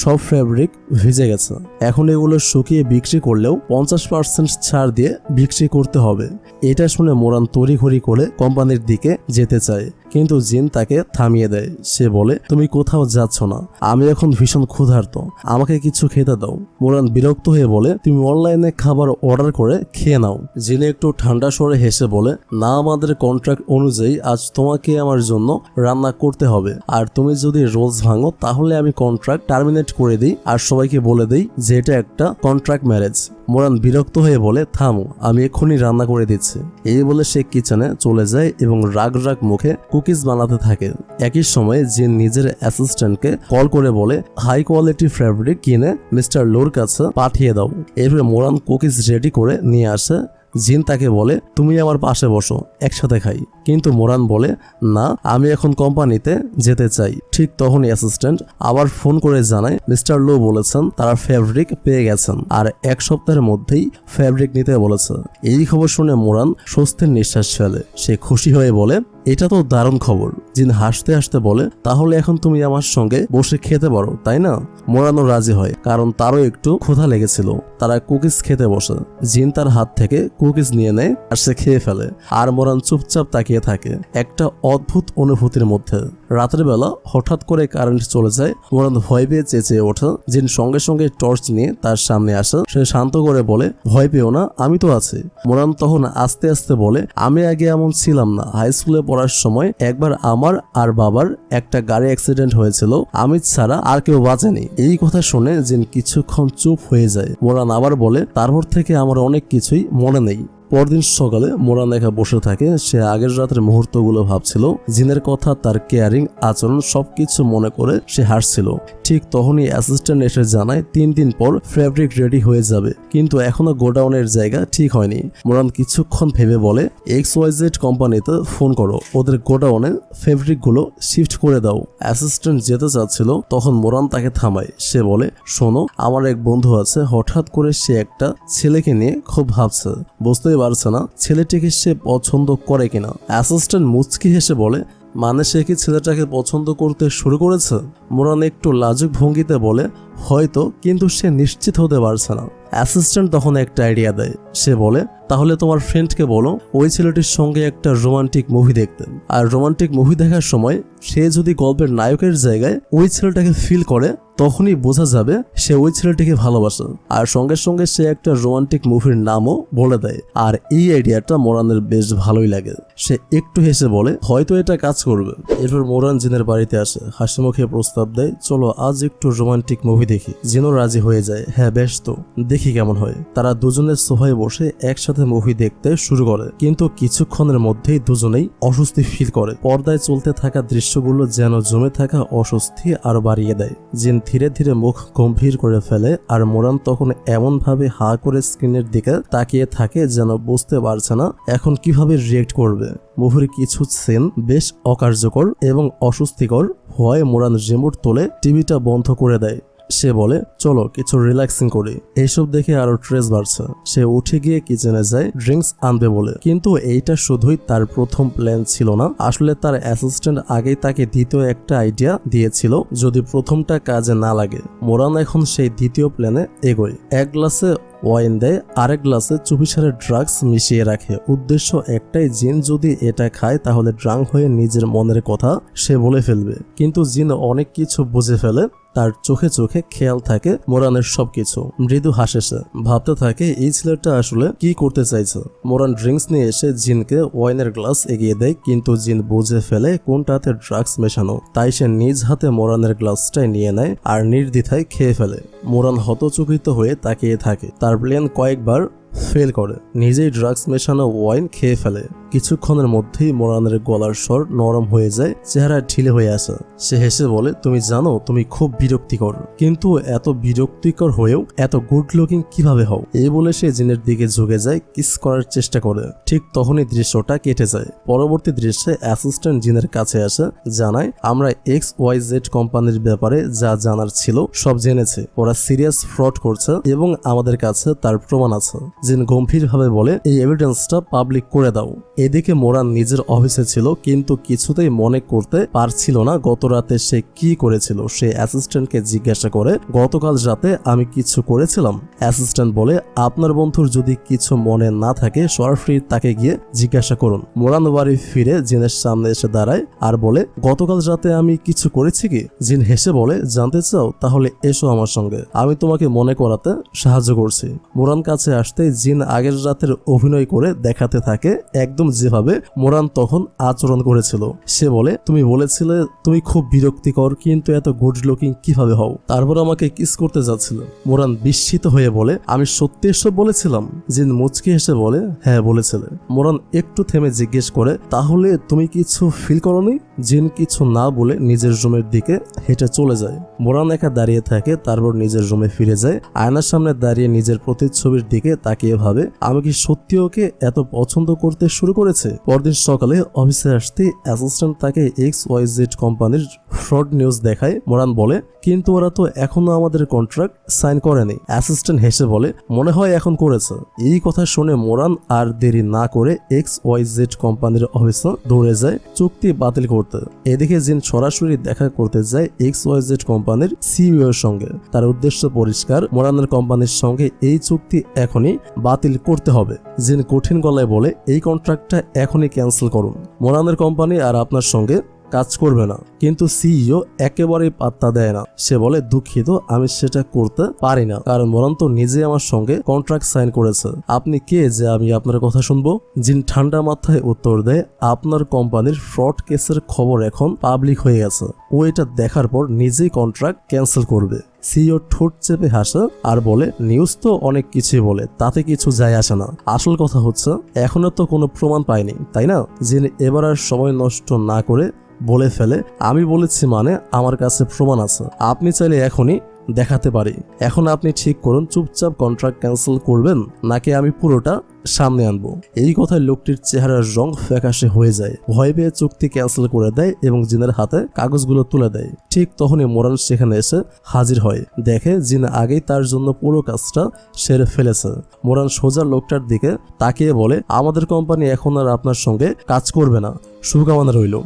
সব ফ্যাব্রিক ভিজে গেছে। এখন এগুলো শুকিয়ে বিক্রি করলেও 50% ছাড় দিয়ে বিক্রি করতে হবে। এটা শুনে মোরান তড়িঘড়ি করে কোম্পানির দিকে যেতে চায়, কিন্তু জিন তাকে থামিয়ে দেয়। সে বলে, তুমি কোথাও যাচ্ছ না, আমি এখন ভীষণ ক্ষুধার্ত, আমাকে কিছু খেতে দাও। মোরান বিরক্ত হয়ে বলে, তুমি অনলাইনে খাবার অর্ডার করে খেয়ে নাও। জিন একটু ঠান্ডা স্বরে হেসে বলে, না, আমাদের কন্ট্রাক্ট অনুযায়ী আজ তোমাকে আমার জন্য রান্না করতে হবে, আর তুমি যদি রোলস ভাঙো তাহলে আমি কন্ট্রাক্ট টার্মিনেট করে দিই আর সবাইকে বলে দিই যে এটা একটা কন্ট্রাক্ট ম্যারেজ। মোরান বিরক্ত হয়ে বলে, থামো, আমি এক্ষুনি রান্না করে দিচ্ছি। এই বলে সে কিচেনে চলে যায় এবং রাগ রাগ মুখে কুকিজ বানাতে থাকে। একই সময় জিন নিজের অ্যাসিস্ট্যান্টকে কল করে বলে, হাই কোয়ালিটি ফ্যাব্রিক কিনে মিস্টার লোর কাছে পাঠিয়ে দাও। এরপরে মোরান কুকিজ রেডি করে নিয়ে আসে। জিন তাকে বলে, তুমি আমার পাশে বসো, একসাথে খাই। কিন্তু মোরান বলে, না, আমি এখন কোম্পানিতে যেতে চাই। ঠিক তখনই অ্যাসিস্ট্যান্ট আবার ফোন করে জানায় মিস্টার লো বলেছেন তারা ফ্যাব্রিক পেয়ে গেছেন আর 1 সপ্তাহের মধ্যেই ফ্যাব্রিক নিতে বলেছে। এই খবর শুনে মোরান স্বস্তির নিঃশ্বাস ফেলে। সে খুশি হয়ে বলে, এটা তো দারুণ খবর। জিন হাসতে হাসতে বলে, তাহলে এখন তুমি আমার সঙ্গে বসে খেতে পারো, তাই না? মোরানও রাজি হয়, কারণ তারও একটু ক্ষুধা লেগেছিল। তারা কুকিজ খেতে বসে। জিন তার হাত থেকে কুকিজ নিয়ে নেয় আর সে খেয়ে ফেলে, আর মোরান চুপচাপ তাকিয়ে থাকে একটা অদ্ভুত অনুভূতির মধ্যে। রাতের বেলা হঠাৎ করে কারেন্ট চলে যায়। মোরান ভয় পেয়ে চেঁচিয়ে ওঠে। জিন সঙ্গে সঙ্গে টর্চ নিয়ে তার সামনে আসে। সে শান্ত করে বলে, ভয় পেও না, আমি তো আছি। মোরান তখন আস্তে আস্তে বলে, আমি আগে এমন ছিলাম না। হাই স্কুলে পড়ার সময় একবার আমার আর বাবার একটা গাড়ি অ্যাক্সিডেন্ট হয়েছিল, আমি ছাড়া আর কেউ বাঁচেনি। এই কথা শুনে জিন কিছুক্ষণ চুপ হয়ে যায়। মোরান আবার বলে, তারপর থেকে আমার অনেক কিছুই মনে নেই। পরদিন সকালে মোরান একা বসে থাকে। সে আগের রাতের মুহূর্তগুলো ভাবছিল, জিনের কথা, তার কেয়ারিং আচরণ সবকিছু মনে করে সে হাসছিল। ঠিক তখনই অ্যাসিস্ট্যান্ট এসে জানায় 3 দিন পর ফ্যাব্রিক রেডি হয়ে যাবে, কিন্তু এখনো গোডাউনের জায়গা ঠিক হয়নি। মোরান কিছুক্ষণ ভেবে বলে, XYZ কোম্পানিতে ফোন করো, ওদের গোডাউনে ফ্যাব্রিকগুলো শিফট করে দাও। অ্যাসিস্ট্যান্ট যেতে চাচ্ছিল, তখন মোরান তাকে থামায়। সে বলে, শোনো, আমার এক বন্ধু আছে, হঠাৎ করে সে একটা ছেলেকে নিয়ে খুব ভাবছে, বুঝতেই পারছে না ছেলেটিকে সে পছন্দ করে কিনা। অ্যাসিস্ট্যান্ট মুচকি হেসে বলে, মানে সে কি ছেলেটাকে পছন্দ করতে শুরু করেছে? মোরান একটু লাজুক ভঙ্গিতে বলে, হয়তো, কিন্তু সে নিশ্চিত হতে পারছে না। অ্যাসিস্ট্যান্ট তখন একটা আইডিয়া দেয়। সে বলে, তাহলে তোমার ফ্রেন্ডকে বলো ওই ছেলেটির সঙ্গে একটা রোমান্টিক মুভি দেখতে, আর রোমান্টিক মুভি দেখার সময় সে যদি গল্পের নায়কের জায়গায় ওই ছেলেটাকে ফিল করে, তখনই বোঝা যাবে সে ওই ছেলেটিকে ভালোবাসে। আর সঙ্গে সঙ্গে সে একটা রোমান্টিক মুভির নামও বলে দেয়। আর এই আইডিয়াটা মোরানের বেশ ভালোই লাগে। সে একটু হেসে বলে, হয়তো এটা কাজ করবে। এরপর মোরান জিনের বাড়িতে আসে, হাসি মুখে প্রস্তাব দেয়, চলো আজ একটু রোমান্টিক মুভি দেখি। জিনও রাজি হয়ে যায়, হ্যাঁ বেশ, তো দেখি কেমন হয়। তারা দুজনের সোফায় বসে একসাথে মুভি দেখতে শুরু করে, কিন্তু কিছুক্ষণের মধ্যেই দুজনেই অস্বস্তি ফিল করে। পর্দায় চলতে থাকা দৃশ্যগুলো যেন জমে থাকা অস্বস্তি আরো বাড়িয়ে দেয়। জিন ধীরে ধীরে মুখ গম্ভীর করে ফেলে, আর মোরান তখন এমন ভাবে হা করে স্ক্রিনের দিকে তাকিয়ে থাকে যেন বুঝতে পারছে না এখন কিভাবে রিয়েক্ট করবে। মুভির কিছু সিন বেশ অকার্যকর এবং অস্বস্তিকর হওয়ায় মোরান রিমোট তুলে টিভিটা বন্ধ করে দেয়। সে বলে, চলো কিছু রিল্যাক্সিং করি। এইসব দেখে আরো স্ট্রেস বাড়ছে। সে উঠে গিয়ে কিচেনে যায় ড্রিঙ্কস আনবে বলে, কিন্তু এইটা শুধুই তার প্রথম প্ল্যান ছিল না। আসলে তার অ্যাসিস্ট্যান্ট আগেই তাকে দ্বিতীয় একটা আইডিয়া দিয়েছিল, যদি প্রথমটা কাজে না লাগে। মোরান এখন সেই দ্বিতীয় প্ল্যানে এগোয়। 1 গ্লাসে ওয়াইন দেয়, আরেক গ্লাসে চুপিসারে ড্রাগস মিশিয়ে রাখে। উদ্দেশ্য একটাই, জিন যদি এটা খায় তাহলে ড্রাঙ্ক হয়ে নিজের মনের কথা সে বলে ফেলবে। কিন্তু জিন অনেক কিছু বুঝে ফেলে। তার চোখে চোখে খেয়াল থাকে মোরানের সবকিছু। মৃদু হাসে সে, ভাবতে থাকে এই ছেলেটা আসলে কি করতে চাইছে। মোরান ড্রিঙ্কস নিয়ে এসে জিনকে ওয়াইনের গ্লাস এগিয়ে দেয়, কিন্তু জিন বুঝে ফেলে কোনটাতে ড্রাগস মেশানো। তাই সে নিজ হাতে মোরানের গ্লাসটাই নিয়ে নেয় আর নির্দ্বিধায় খেয়ে ফেলে। মোরান হতচকিত হয়ে তাকিয়ে থাকে। তার প্ল্যান কয়েকবার ফেল করে, নিজেই ড্রাগস মেশানো ওয়াইন খেয়ে ফেলে। কিছুক্ষণের মধ্যেই মোরানের গলার স্বর নরম হয়ে যায়, চেহারা ঢিলে হয়ে আসে। সে হেসে বলে, তুমি জানো তুমি খুব বিরক্তিকর, কিন্তু এত বিরক্তিকর হয়েও এত গুড লুকিং কিভাবে হও? এই বলে সে জিনের দিকে ঝুঁকে যায়, কিস করার চেষ্টা করে। ঠিক তখনই দৃশ্যটা কেটে যায়। পরবর্তী দৃশ্যে অ্যাসিস্ট্যান্ট জিনের কাছে আসে, জানায়, আমরা XYZ কোম্পানির ব্যাপারে যা জানার ছিল সব জেনেছি। ওরা সিরিয়াস ফ্রড করছে এবং আমাদের কাছে তার প্রমাণ আছে। জিন গম্ভীরভাবে বলে, এই এভিডেন্সটা পাবলিক করে দাও। এদিকে মোরান নিজের অফিসে ছিল কিন্তু কিছুতেই মনে করতে পারছিল না গত রাতে সে কি করেছিল। সে অ্যাসিস্ট্যান্টকে জিজ্ঞাসা করে, গতকাল রাতে আমি কিছু করেছিলাম? অ্যাসিস্ট্যান্ট বলে, আপনার বন্ধুর যদি কিছু মনে না থাকে সরাসরি তাকে গিয়ে জিজ্ঞাসা করুন। মোরান বাড়ি ফিরে জিনের সামনে এসে দাঁড়ায় আর বলে, গতকাল রাতে আমি কিছু করেছি কি? জিন হেসে বলে, জানতে চাও? তাহলে এসো আমার সঙ্গে, আমি তোমাকে মনে করাতে সাহায্য করছি। মোরান কাছে আসতেই জিন আগের রাতের অভিনয় করে দেখাতে থাকে একদম যেভাবে মোরান তখন আচরণ করেছিল। সে বলে, তুমি বলেছিলে তুমি খুব বিরক্তিকর, কিন্তু এত গুড লুকিং কিভাবে হও? তারপর আমাকে কিস করতে যাচ্ছিল। মোরান বিস্মিত হয়ে বলে, আমি সত্যি এসব বলেছিলাম? জিন মুচকি হেসে বলে, হ্যাঁ বলেছিলে। মোরান একটু থেমে জিজ্ঞেস করে, তাহলে তুমি কিছু ফিল করোনি? জিন কিছু না বলে নিজের রুমের দিকে হেঁটে চলে যায়। মোরান একা দাঁড়িয়ে থাকে, তারপর নিজের রুমে ফিরে যায়। আয়নার সামনে দাঁড়িয়ে নিজের প্রতিচ্ছবির দিকে তাকিয়ে ভাবে, আমি কি সত্যি ওকে এত পছন্দ করতে শুরু করেছে? পরদিন সকালে অফিসে আসতে অ্যাসিস্ট্যান্ট তাকে XYZ কোম্পানির ফ্রড নিউজ দেখায়। মোরান বলে, কিন্তু ওরা তো এখনো আমাদের কন্ট্রাক্ট সাইন করেনি। অ্যাসিস্ট্যান্ট হেসে বলে, মনে হয় এখন করেছে। এই কথা শুনে মোরান আর দেরি না করে XYZ কোম্পানির অফিসে দৌড়ে যায় চুক্তি বাতিল করতে। এদিকে জিন সরাসরি দেখা করতে যায় XYZ কোম্পানির CEO এর সঙ্গে। তার উদ্দেশ্য পরিষ্কার, মোরানের কোম্পানির সঙ্গে এই চুক্তি এখনই বাতিল করতে হবে। জিন কঠিন গলায় বলে, এই কন্ট্রাক্টটা এখনই ক্যান্সেল করুন। মোরানের কোম্পানি আর আপনার সঙ্গে কাজ করবে না। কিন্তু সিইও একেবারেই পাত্তা দেয় না। সে বলে, দুঃখিত, আমি সেটা করতে পারি না, কারণ মোরান তো নিজে আমার সঙ্গে কন্ট্রাক্ট সাইন করেছে। আপনি কে যে আমি আপনার কথা শুনবো? জিন ঠান্ডা মাথায় উত্তর দেয়, আপনার কোম্পানির ফ্রড কেসের খবর এখন পাবলিক হয়ে গেছে। ও এটা দেখার পর নিজেই কন্ট্রাক্ট ক্যান্সেল করবে। সিইও ঠোঁট চেপে হাসে আর বলে, নিউজ তো অনেক কিছুই বলে, তাতে কিছু যায় আসে না। আসল কথা হচ্ছে এখনো তো কোনো প্রমাণ পাইনি, তাই না? জিন এবার আর সময় নষ্ট না করে বলে ফেলে, আমি বলেছি মানে আমার কাছে প্রমাণ আছে, আপনি চাইলে এখনই দেখাতে পারি। এখন আপনি ঠিক করুন, চুপচাপ কন্ট্রাক্ট ক্যান্সেল করবেন নাকি আমি পুরোটা সামনে আনবো। এই কথায় লোকটির চেহারার রং ফ্যাকাশে হয়ে যায়। ভয় পেয়ে চুক্তি ক্যান্সেল করে দেয় এবং জিনের হাতে কাগজগুলো তুলে দেয়। ঠিক তখনই মোরান সেখানে এসে হাজির হয়। দেখে জিন আগেই তার জন্য পুরো কাজটা সেরে ফেলেছে। মোরান সোজা লোকটার দিকে তাকিয়ে বলে, আমাদের কোম্পানি এখন আর আপনার সঙ্গে কাজ করবে না, শুভকামনা রইল।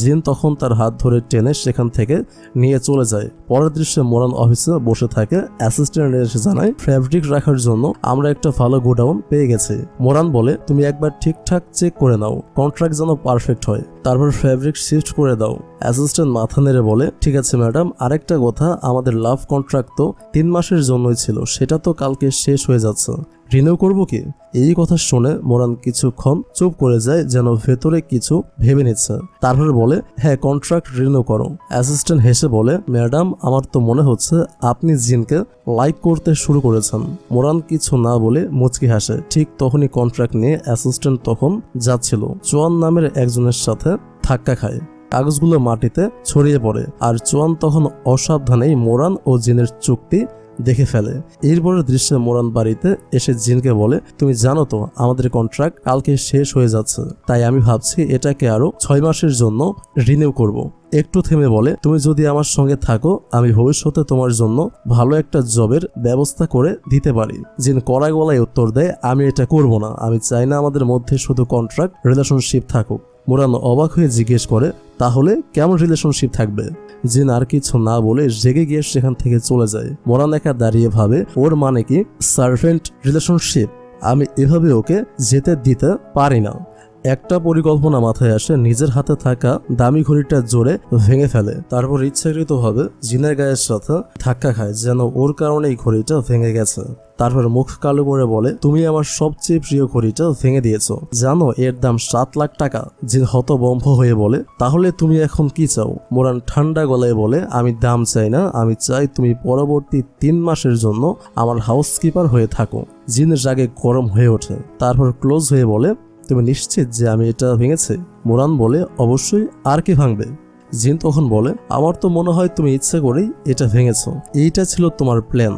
জিন তখন তার হাত ধরে টেনে সেখান থেকে নিয়ে চলে যায়। পরের দৃশ্যে মোরান অফিসে বসে থাকে। অ্যাসিস্ট্যান্ট এসে জানায়, ফ্যাব্রিক রাখার জন্য আমরা একটা ভালো গোডাউন পেয়ে গেছি। মোরান বলে, তুমি একবার ঠিকঠাক চেক করে নাও, কন্ট্রাক্ট যেন পারফেক্ট হয়, তারপর ফ্যাব্রিক শিফট করে দাও। অ্যাসিস্ট্যান্ট মাথা নেড়ে বলে, ঠিক আছে ম্যাডাম, আরেকটা কথা, আমাদের লাভ কন্ট্রাক্ট তো 3 মাসের জন্যই ছিল, সেটা তো কালকে শেষ হয়ে যাচ্ছে, রিনিউ করবো কি? এই কথা শুনে মোরান কিছুক্ষণ চুপ করে যায়, যেন ভেতরে কিছু ভেবে নিচ্ছে। তারপর বলে, হ্যাঁ, কন্ট্রাক্ট রিনিউ করো। অ্যাসিস্ট্যান্ট হেসে বলে, ম্যাডাম, আমার তো মনে হচ্ছে আপনি জিনকে লাইক করতে শুরু করেছেন। মোরান কিছু না বলে মুচকি হাসে। ঠিক তখনই কন্ট্রাক্ট নিয়ে অ্যাসিস্ট্যান্ট তখন যাচ্ছিল। চোয়ান নামের একজনের সাথে ধাক্কা খায়, কাগজগুলো মাটিতে ছড়িয়ে পড়ে, আর চোয়ান তখন অসাবধানেই মোরান ও জিনের চুক্তি দেখে ফেলে। এরপরের দৃশ্যে মোরান বাড়িতে এসে জিনকে বলে, তুমি জানো তো আমাদের কন্ট্রাক্ট কালকে শেষ হয়ে যাচ্ছে, তাই আমি ভাবছি এটাকে আরো 6 মাসের জন্য রিনিউ করব। একটু থেমে বলে, তুমি যদি আমার সঙ্গে থাকো আমি ভবিষ্যতে তোমার জন্য ভালো একটা জবের ব্যবস্থা করে দিতে পারি। জিন কড়া গলায় উত্তর দেয়, আমি এটা করব না, আমি চাই না আমাদের মধ্যে শুধু কন্ট্রাক্ট রিলেশনশিপ থাকুক। মোরান অবাক হয়ে জিজ্ঞেস করে, তাহলে কেমন রিলেশনশিপ থাকবে? জিন আর কিছু না বলে রেগে গিয়ে সেখান থেকে চলে যায়। মোরান একা দাঁড়িয়ে ভাবে, ওর মানে কি সার্ভেন্ট রিলেশনশিপ? আমি এভাবে ওকে যেতে দিতে পারি না। একটা পরিকল্পনা মাথায় আসে, নিজের হাতে থাকা দামি ঘড়িটা জোরে ভেঙে ফেলে। তারপর ইচ্ছাকৃতভাবে জিনের গায়ের সাথে ধাক্কা খায়, যেন ওর কারণে এই ঘড়িটা ভেঙে গেছে। তারপর মুখ কালো করে বলে, তুমি আমার সবচেয়ে প্রিয় ঘড়িটা ভেঙে দিয়েছো, জানো এর দাম 7 লাখ টাকা। জিন হতবম্ব হয়ে বলে, তাহলে তুমি এখন কি চাও? মোরান ঠান্ডা গলায় বলে, আমি দাম চাই না, আমি চাই তুমি পরবর্তী 3 মাসের জন্য আমার হাউসকিপার হয়ে থাকো। জিন রাগে গরম হয়ে ওঠে, তারপর ক্লোজ হয়ে বলে, তুমি নিশ্চিত যে আমি এটা ভেঙেছি? মোরান বলে, অবশ্যই, আর কি ভাঙবে? জিন তখন বলে, আমার তো মনে হয় তুমি ইচ্ছে করেই এটা ভেঙেছো, এইটা ছিল তোমার প্ল্যান।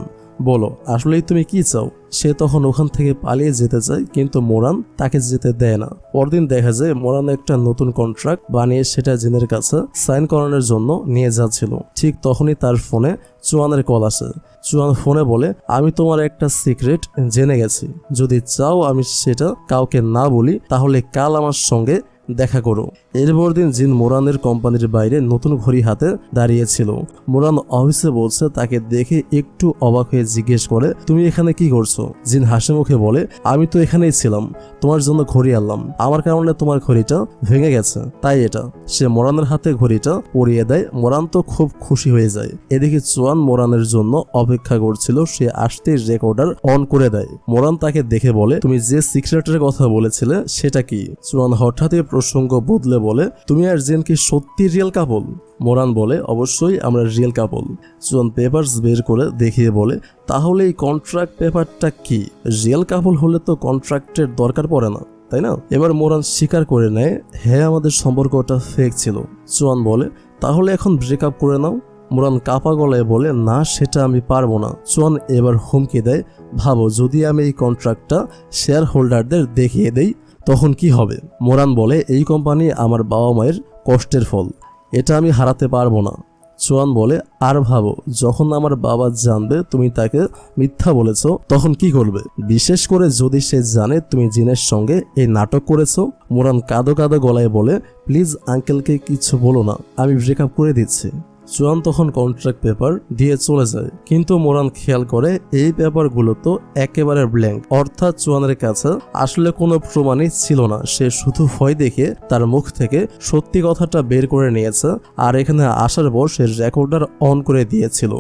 বলো আসলেই তুমি কি চাও। সে তখন ওখান থেকে পালিয়ে যেতে চায়, কিন্তু মোরান তাকে যেতে দেয় না। পরদিন দেখা যায় মোরান একটা নতুন কন্ট্রাক্ট বানিয়ে সেটা জিনের কাছে সাইন করানোর জন্য নিয়ে যাচ্ছিল। ঠিক তখনই তার ফোনে চুয়ানের কল আসে। চুয়ান ফোনে বলে, আমি তোমার একটা সিক্রেট জেনে গেছি, যদি চাও আমি সেটা কাউকে না বলি তাহলে কাল আমার সঙ্গে দেখা করো। এরপর দিন জিন মোরানের কোম্পানির বাইরে নতুন ঘড়ি হাতে দাঁড়িয়েছিল। মোরান অফিসে বলছে, তাকে দেখে একটু অবাক হয়ে জিজ্ঞেস করে, তুমি এখানে কি করছো? জিন হাসি মুখে বলে, আমি তো এখানেই ছিলাম, তোমার জন্য ঘড়ি আনলাম, আমার কারণে তোমার ঘড়িটা ভেঙে গেছে তাই এটা। সে মোরানের হাতে ঘড়িটা পরিয়ে দেয়। মোরান তো খুব খুশি হয়ে যায়। এদিকে চুয়ান মোরানের জন্য অপেক্ষা করছিল, সে আসতেই রেকর্ডার অন করে দেয়। মোরান তাকে দেখে বলে, তুমি যে সিক্রেটের কথা বলেছিলে সেটা কি? চুয়ান হঠাৎই প্রসঙ্গ বদলে বলে, তুমি আর জিন কি সত্যি রিয়েল কাপল? মোরান বলে, অবশ্যই আমরা রিয়েল কাপল। চুয়ান পেপারস বের করে দেখিয়ে বলে, তাহলে এই কন্ট্রাক্ট পেপারটা কি? রিয়েল কাপল হলে তো কন্ট্রাক্টের দরকার পড়ে না, তাই না? এবার মোরান স্বীকার করে নেয়, হ্যাঁ আমাদের সম্পর্কটা ফেক ছিল। চুয়ান বলে, তাহলে এখন ব্রেকআপ করে নাও। মোরান কাপা গলায় বলে, না সেটা আমি পারবো না। চুয়ান এবার হুমকি দেয়, ভাবো যদি আমি এই কন্ট্রাক্টটা শেয়ার হোল্ডারদের দেখিয়ে দেই তখন কি হবে? মোরান বলে, এই কোম্পানি আমার বাবা মায়ের কষ্টের ফল, এটা আমি হারাতে পারবো না। চুয়ান বলে, আর ভাবো যখন আমার বাবা জানবে তুমি তাকে মিথ্যা বলেছো তখন কি করবে, বিশেষ করে যদি সে জানে তুমি জিনের সঙ্গে এই নাটক করেছো। মোরান কাঁদো কাঁদো গলায় বলে, প্লিজ আঙ্কেলকে কিছু বলো না, আমি ব্রেকআপ করে দিচ্ছি। চুয়ান তখন কন্ট্রাক্ট পেপার দিয়ে চলে যায়, কিন্তু মোরান খেয়াল করে এই পেপারগুলো তো একেবারে ব্ল্যাঙ্ক, অর্থাৎ চুয়ানের কাছে আসলে কোনো প্রমাণই ছিল না। সে শুধু ভয় দেখে তার মুখ থেকে সত্যি কথাটা বের করে নিয়েছে, আর এখানে আসার পর সে রেকর্ডার অন করে দিয়েছিল।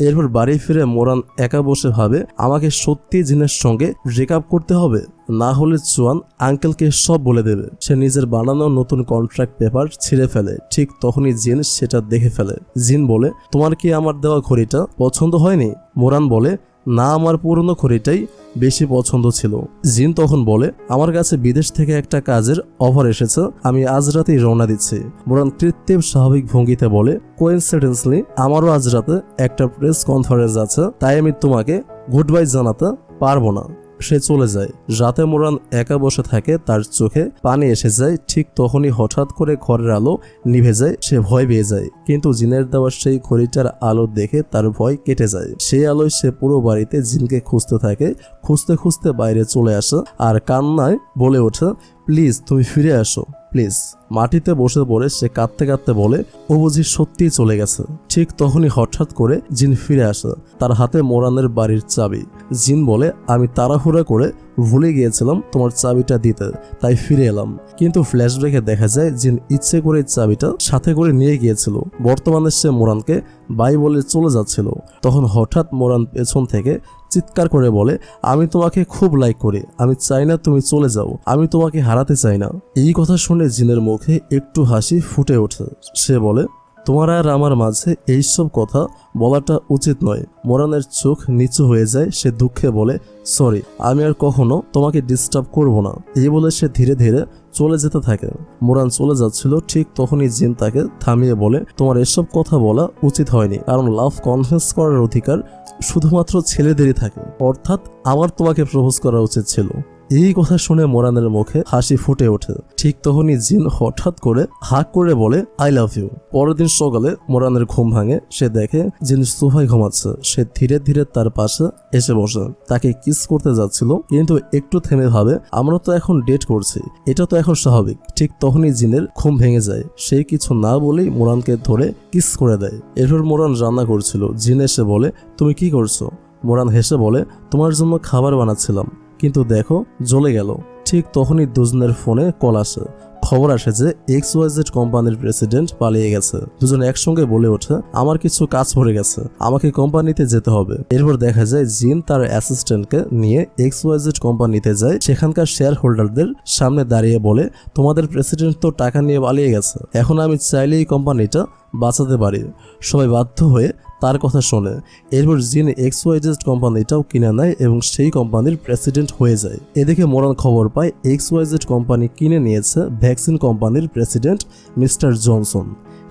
এরপর বাড়ি ফিরে মোরান একা বসে ভাবে, আমাকে সত্যি জিনের সঙ্গে ব্রেকআপ করতে হবে, না হলে চুয়ান আঙ্কেলকে সব বলে দেবে। সে নিজের বানানো নতুন কন্ট্রাক্ট পেপার ছিঁড়ে ফেলে। ঠিক তখনই জিন সেটা দেখে ফেলে। জিন বলে, তোমার কি আমার দেওয়া ঘড়িটা পছন্দ হয়নি? মোরান বলে, না আমার পুরনো ঘড়িটাই বেশি পছন্দ ছিল। জিন তখন বলে, আমার কাছে বিদেশ থেকে একটা কাজের অফার এসেছে, আমি আজ রাতেই রওনা দিচ্ছি। মোরান কৃত্রিম স্বাভাবিক ভঙ্গিতে বলে, কোইন্সিডেন্সলি আমারও আজ রাতে একটা প্রেস কনফারেন্স আছে, তাই আমি তোমাকে গুড বাই জানাতে পারবো না। সে চলে যায়। রাতে মোরান একা বসে থাকে, তার চোখে পানি এসে যায়। ঠিক তখনই হঠাৎ করে ঘরের আলো নিভে যায়। সে ভয় পেয়ে যায়, কিন্তু জিনের দেওয়া সেই ঘড়িটার আলো দেখে তার ভয় কেটে যায়। সেই আলোয় সে পুরো বাড়িতে জিনকে খুঁজতে থাকে। খুঁজতে খুঁজতে বাইরে চলে আসে আর কান্নায় বলে ওঠে, প্লিজ তুমি ফিরে আসো, প্লিজ। মাটিতে বসে পড়ে সে কাঁদতে কাঁদতে বলে, ও বুঝি সত্যিই চলে গেছে। ঠিক তখনই হঠাৎ করে জিন ফিরে আসে, তার হাতে মোরানের বাড়ির চাবি। জিন বলে, আমি তাড়াহুড়া করে ভুলে গিয়েছিলাম তোমার চাবিটা দিতে, তাই ফিরে এলাম। কিন্তু ফ্ল্যাশব্যাকে দেখা যায় জিন ইচ্ছে করে চাবিটা সাথে করে নিয়ে গিয়েছিল। বর্তমানে সে মোরানকে বাই বলে চলে যাচ্ছিল। তখন হঠাৎ মোরান পেছন থেকে চিৎকার করে বলে, আমি তোমাকে খুব লাইক করি, আমি চাই না তুমি চলে যাও, আমি তোমাকে হারাতে চাই না। এই কথা শুনে জিনের মুখে একটু হাসি ফুটে ওঠে। সে বলে, তোমার আর আমার মাঝে এইসব কথা বলাটা উচিত নয়। মোরানের চোখ নিচু হয়ে যায়। সে দুঃখে বলে, সরি, আমি আর কখনো তোমাকে ডিস্টার্ব করব না। এই বলে সে ধীরে ধীরে চলে যেতে থাকে। মোরান চলে যাচ্ছিল, ঠিক তখনই জিন তাকে থামিয়ে বলে, তোমার এসব কথা বলা উচিত হয়নি, কারণ লাভ কনফেস করার অধিকার শুধুমাত্র ছেলেদেরই থাকে, অর্থাৎ আমার তোমাকে প্রপোজ করা উচিত ছিল। এই কথা শুনে মোরানের মুখে হাসি ফুটে ওঠে। ঠিক তখনই জিন হঠাৎ করে হাঁক করে বলে, আই লাভ ইউ। পরের দিন সকালে মোরানের ঘুম ভাঙে। সে দেখে জিন সোফায় ঘুমাচ্ছে। সে ধীরে ধীরে তার পাশে এসে বসে, তাকে কিস করতে যাচ্ছিল, কিন্তু একটু থেমে ভাবে, আমরা তো এখন ডেট করছি, এটা তো এখন স্বাভাবিক। ঠিক তখনই জিনের ঘুম ভেঙে যায়। সে কিছু না বলেই মোরানকে ধরে কিস করে দেয়। এরপর মোরান রান্না করছিল। জিন এসে বলে, তুমি কি করছো? মোরান হেসে বলে, তোমার জন্য খাবার বানাচ্ছিলাম, কিন্তু দেখো জ্বলে গেল। ঠিক তখনই দুজনের ফোনে কল আসে। খবর আসে যে XYZ কোম্পানির প্রেসিডেন্ট পালিয়ে গেছে। দুজন একসঙ্গে বলে ওঠে, আমার কিছু কাজ পড়ে গেছে, আমাকে কোম্পানিতে যেতে হবে। এরপর দেখা যায় জিন তার অ্যাসিস্ট্যান্টকে নিয়ে XYZ কোম্পানিতে যায়। সেখানকার শেয়ার হোল্ডারদের সামনে দাঁড়িয়ে বলে, তোমাদের প্রেসিডেন্ট তো টাকা নিয়ে পালিয়ে গেছে, এখন আমি চাইলেই কোম্পানিটা বাঁচাতে পারি। সবাই বাধ্য হয়ে তার কথা শোনে। এরপর জিন XYZ কোম্পানিটাও কিনে নেয় এবং সেই কোম্পানির প্রেসিডেন্ট হয়ে যায়। এদিকে মোরান খবর পায় XYZ কোম্পানি কিনে নিয়েছে ভ্যাকসিন কোম্পানির প্রেসিডেন্ট মিস্টার জনসন।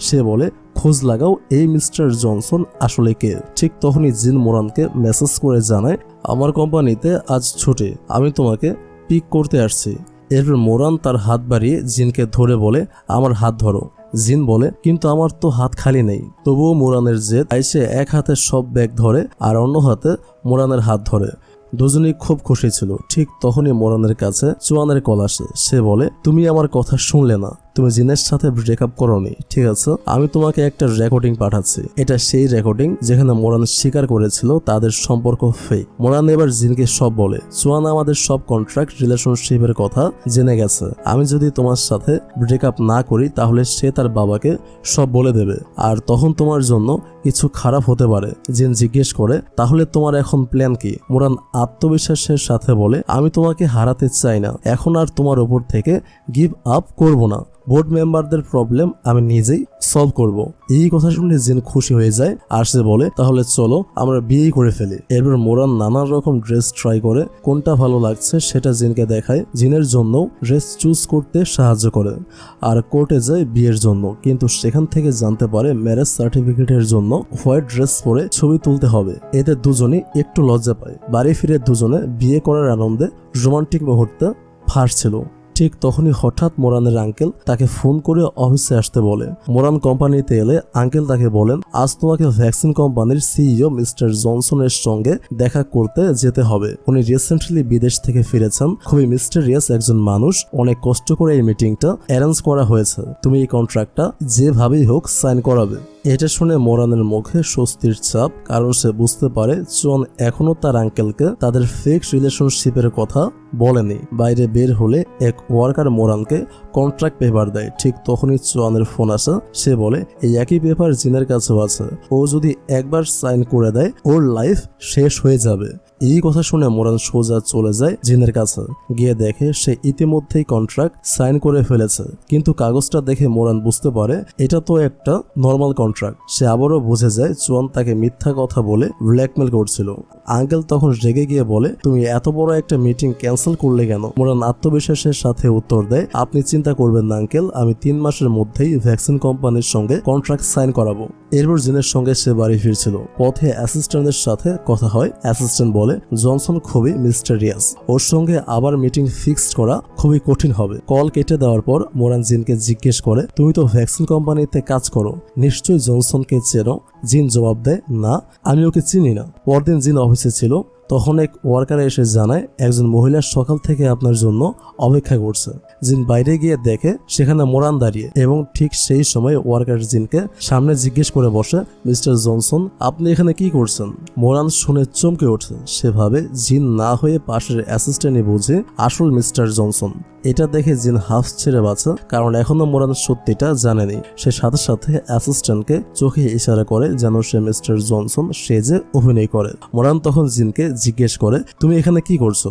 সে বলে, খোঁজ লাগাও এই মিস্টার জনসন আসলে কে। ঠিক তখনই জিন মোরানকে মেসেজ করে জানায়, আমার কোম্পানিতে আজ ছুটি, আমি তোমাকে পিক করতে আসছি। এরপর মোরান তার হাত বাড়িয়ে জিনকে ধরে বলে, আমার হাত ধরো। জিন বলে, কিন্তু আমার তো হাত খালি নেই। তবুও মোরানের জেদ, সে এক হাতে সব ব্যাগ ধরে আর অন্য হাতে মোরানের হাত ধরে। দুজনেই খুব খুশি ছিল। ঠিক তখনই মোরানের কাছে চুয়ানের কল আসে। সে বলে, তুমি আমার কথা শুনলে না, তুমি জিনের সাথে ব্রেকআপ করোনি, ঠিক আছে? আমি তোমাকে একটা রেকর্ডিং পাঠাচ্ছি। এটা সেই রেকর্ডিং যেখানে মোরান স্বীকার করেছিল তাদের সম্পর্ক ফেক। মোরান এবার জিনকে সব বলে, চুয়ান আমাদের সব কন্ট্রাক্ট রিলেশনশিপের কথা জেনে গেছে। আমি যদি তোমার সাথে ব্রেকআপ না করি তাহলে সে তার বাবাকে সব বলে দেবে, আর তখন তোমার জন্য কিছু খারাপ হতে পারে। জিন জিজ্ঞেস করে, তাহলে তোমার এখন প্ল্যান কি? মোরান আত্মবিশ্বাসের সাথে বলে, আমি তোমাকে হারাতে চাই না, এখন আর তোমার উপর থেকে গিভ আপ করব না। বোর্ড মেম্বারদের প্রবলেম আমি নিজেই সলভ করব। এই কথা শুনে জিন খুশি হয়ে যায় আর সে বলে, তাহলে চলো আমরা বিয়ে করে ফেলি। এরপর মোরান নানান রকম ড্রেস ট্রাই করে কোনটা ভালো লাগছে সেটা জিনকে দেখায়। জিনের জন্য ড্রেস চুজ করতে সাহায্য করে আর কোর্টে যায় বিয়ের জন্য, কিন্তু সেখান থেকে জানতে পারে ম্যারেজ সার্টিফিকেটের জন্য হোয়াইট ড্রেস পরে ছবি তুলতে হবে। এতে দুজনই একটু লজ্জা পায়। বাড়ি ফিরে দুজনে বিয়ে করার আনন্দে রোমান্টিক মুহূর্তে ফাঁসছিল। ঠিক তখনই হঠাৎ মোরানের আঙ্কেল তাকে ফোন করে অফিসে আসতে বলে। মোরান কোম্পানিতে এলে আঙ্কেল তাকে বলেন, আজ তোমাকে ভ্যাকসিন কোম্পানির সিইও মিস্টার জনসনের সঙ্গে দেখা করতে যেতে হবে। উনি রিসেন্টলি বিদেশ থেকে ফিরেছেন, খুবই মিস্টেরিয়াস একজন মানুষ। অনেক কষ্ট করে এই মিটিংটা অ্যারেঞ্জ করা হয়েছে। তুমি এই কন্ট্রাক্টটা যেভাবেই হোক সাইন করাবে। এটা শুনে মোরানের মুখে স্বস্তির ছাপ, কারণ সে বুঝতে পারে চুয়ান এখনো তার আঙ্কেলকে তাদের ফেক রিলেশনশিপের কথা বলেনি। বাইরে বের হলে এক ওয়ার্কার মোরানকে কন্ট্রাক্ট পেপার দেয়। ঠিক তখনই চুয়ানের ফোন আসে। সে বলে, এই একই পেপার জিনের কাছেও আছে, ও যদি একবার সাইন করে দেয় ওর লাইফ শেষ হয়ে যাবে। এই কথা শুনে মোরান সোজা চলে যায় জিনের কাছে। গিয়ে দেখে সে ইতিমধ্যেই কন্ট্রাক্ট সাইন করে ফেলেছে, কিন্তু কাগজটা দেখে মোরান বুঝতে পারে এটা তো একটা নর্মাল কন্ট্রাক্ট। সে আবারও বুঝে যায় চুয়ান তাকে মিথ্যা কথা বলে ব্ল্যাকমেল করছিল। আঙ্কেল তখন রেগে গিয়ে বলে, তুমি এত বড় একটা মিটিং ক্যান্সেল করলে কেন? মোরান আত্মবিশ্বাসের সাথে উত্তর দেয়, আপনি চিন্তা করবেন না আঙ্কেল, আমি 3 মাসের মধ্যেই ভ্যাকসিন কোম্পানির সঙ্গে কন্ট্রাক্ট সাইন করাবো। এরপর জিনের সঙ্গে সে বাড়ি ফিরছিল। পথে অ্যাসিস্ট্যান্টের সাথে কথা হয়। অ্যাসিস্ট্যান্ট বলে, জনসন খুবই মিস্টেরিয়াস, ওর সঙ্গে আবার মিটিং ফিক্সড করা খুবই কঠিন হবে। কল কেটে দেওয়ার পর মোরান জিনকে জিজ্ঞেস করে, তুমি তো ভ্যাকসিন কোম্পানিতে কাজ করো, নিশ্চয়ই জনসনকে চেনো? জিন জবাব দেয়, না, আমি ওকে চিনি না। পরদিন জিন অফিসে ছিল। তখন এক ওয়ার্কার এসে জানায়, একজন মহিলা সকাল থেকে আপনার জন্য অপেক্ষা করছে। জিন বাইরে গিয়ে দেখে সেখানে মোরান দাঁড়িয়ে, এবং ঠিক সেই সময় ওয়ার্কার জিনকে সামনে জিজ্ঞেস করে বসে, মিস্টার জনসন, আপনি এখানে কি করছেন? মোরান শুনে চমকে ওঠে। সেভাবে জিন না হয়ে পাশের অ্যাসিস্ট্যান্টই বুঝে আসল মিস্টার জনসন। এটা দেখে জিন হাফ ছেড়ে বাঁচে, কারণ এখনো মোরান সত্যিটা জানেনি। সে সাথে সাথে অ্যাসিস্ট্যান্টকে চোখে ইশারা করে যেন সে মিস্টার জনসন সেজে অভিনয় করে। মোরান তখন জিনকে জিজ্ঞেস করে, তুমি এখানে কি করছো?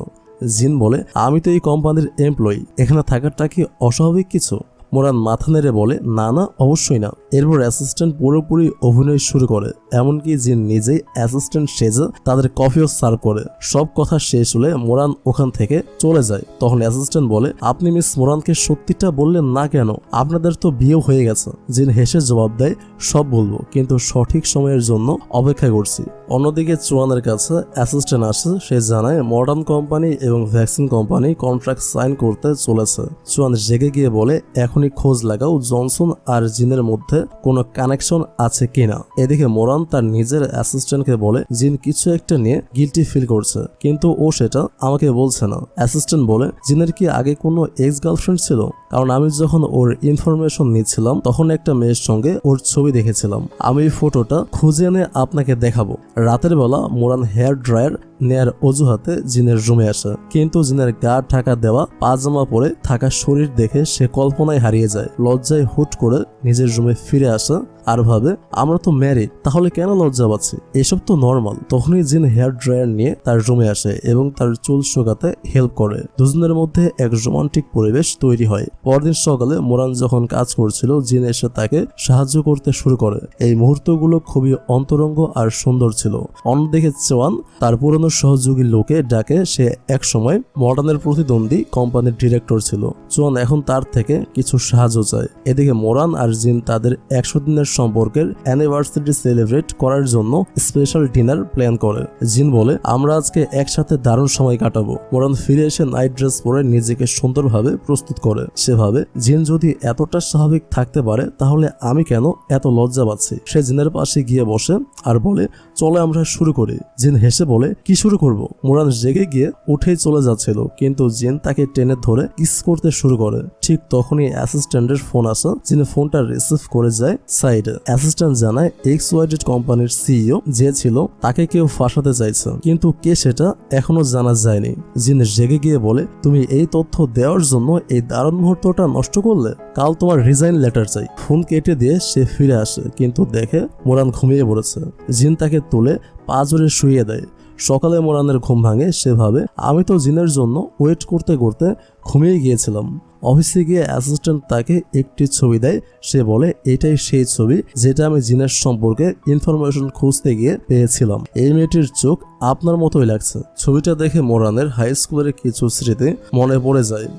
জিন বলে, আমি তো এই কোম্পানির এমপ্লয়ি, এখানে থাকাটা কি অস্বাভাবিক কিছু? মোরান মাথা নেড়ে বলে, না না, অবশ্যই না। এরপর অ্যাসিস্ট্যান্ট পুরোপুরি অভিনয় শুরু করে, এমনকি জিন নিজেই অ্যাসিস্ট্যান্ট সেজে তাদের কফিও সার্ভ করে। সব কথা শেষ হলে মোরান ওখান থেকে চলে যায়। তখন অ্যাসিস্ট্যান্ট বলে, আপনি মিস মোরানকে সত্যিটা বললেন না কেন? আপনাদের তো বিয়েও হয়ে গেছে। জিন হেসে জবাব দেয়, সব বলবো, কিন্তু সঠিক সময়ের জন্য অপেক্ষা করছি। অন্যদিকে চুয়ানের কাছে অ্যাসিস্ট্যান্ট আসে। সে জানায় মডার্ন কোম্পানি এবং ভ্যাকসিন কোম্পানি কন্ট্রাক্ট সাইন করতে চলেছে। চুয়ান জেগে গিয়ে বলে, এখনই খোঁজ লাগাও জনসন আর জিনের মধ্যে কোনো কানেকশন আছে কিনা। এদিকে মোরান তার নিজের অ্যাসিস্ট্যান্টকে বলে, জিন কিছু একটা নিয়ে গিল্টি ফিল করছে, কিন্তু ও সেটা আমাকে বলছে না। অ্যাসিস্ট্যান্ট বলে, জিনের কি আগে কোনো এক্স গার্লফ্রেন্ড ছিল? কারণ আমি যখন ওর ইনফরমেশন নিচ্ছিলাম তখন একটা মেয়ের সঙ্গে ওর ছবি দেখেছিলাম। আমি এই ফটোটা খুঁজে এনে আপনাকে দেখাবো। রাতের বেলা মোরান হেয়ার ড্রায়ার নেয়ার অজুহাতে জিনের রুমে আসে, কিন্তু জিনের গা ঢাকা দেওয়া পাজামা পরে থাকা শরীর দেখে সে কল্পনায় হারিয়ে যায়। লজ্জায় হুট করে নিজের রুমে ফিরে আসে আর ভাবে, আমরা তো ম্যারিড, তাহলে কেন লজ্জা পাচ্ছি? এসব তো নর্মাল। তখনই জিন হেয়ার ড্রায়ার নিয়ে তার রুমে আসে এবং তার চুল শুকাতে হেল্প করে। দুজনের মধ্যে এক রোমান্টিক পরিবেশ তৈরি হয়। পরদিন সকালে মোরান যখন কাজ করছিল, জিন এসে তাকে সাহায্য করতে শুরু করে। এই মুহূর্তগুলো খুবই অন্তরঙ্গ আর সুন্দর ছিল। অন্যদিকে চুয়ান তার পুরনো বিভিন্ন সহযোগী লোকে ডাকে। সে একসময় মোরানের প্রতিদ্বন্দ্বী কোম্পানির ডিরেক্টর ছিল। চুয়ান এখন তার থেকে কিছু সাহায্য চায়। এদিকে মোরান আর জিন তাদের 100 দিনের সম্পর্কের অ্যানিভার্সারি সেলিব্রেট করার জন্য স্পেশাল ডিনার প্ল্যান করে। জিন বলে, আমরা আজকে একসাথে দারুণ সময় কাটাবো। মোরান ফিরে এসে নাইট ড্রেস পরে নিজেকে সুন্দরভাবে প্রস্তুত করে। সে ভাবে, জিন যদি এতটা স্বাভাবিক থাকতে পারে তাহলে আমি কেন এত লজ্জা পাচ্ছি। সে জিনের পাশে গিয়ে বসে আর বলে, চলো আমরা শুরু করি। জিন হেসে বলে, কি শুরু করব? মোরান জেগে গিয়ে উঠেই চলে যাচ্ছিল, কিন্তু জিন তাকে টেনে ধরে কিস করতে শুরু করে। ঠিক তখনই অ্যাসিস্ট্যান্টের ফোন আসে। জিন ফোনটা রিসিভ করে যায় সাইডে। অ্যাসিস্ট্যান্ট জানায় XYZ কোম্পানির CEO যে ছিল তাকে কেউ ফাঁসাতে চাইছে, কিন্তু কে সেটা এখনো জানা যায়নি। জিন জেগে গিয়ে বলে, তুমি এই তথ্য দেওয়ার জন্য এই দারুণ মুহূর্তটা নষ্ট করলে? কাল তোমার রিজাইন লেটার চাই। ফোন কেটে দিয়ে সে ফিরে আসে, কিন্তু দেখে মোরান ঘুমিয়ে পড়েছে। জিন তাকে তুলে পা জোরে শুইয়ে দেয়। সকালে মোরানের ঘুম ভাঙে। সে ভাবে, আমি তো জিনের জন্য ওয়েট করতে করতে ঘুমিয়ে গিয়েছিলাম। অফিসে গিয়ে অ্যাসিস্ট্যান্ট তাকে একটি ছবি দেয়। সে বলে, এটাই সেই ছবি যেটা আমি জিনের সম্পর্কে ইনফরমেশন খুঁজতে গিয়ে পেয়েছিলাম। এই মেয়েটির চোখ আপনার মতোই লাগছে। ছবিটা দেখে মোরানের হাই স্কুলের কিছু স্মৃতি মনে পড়ে যায়।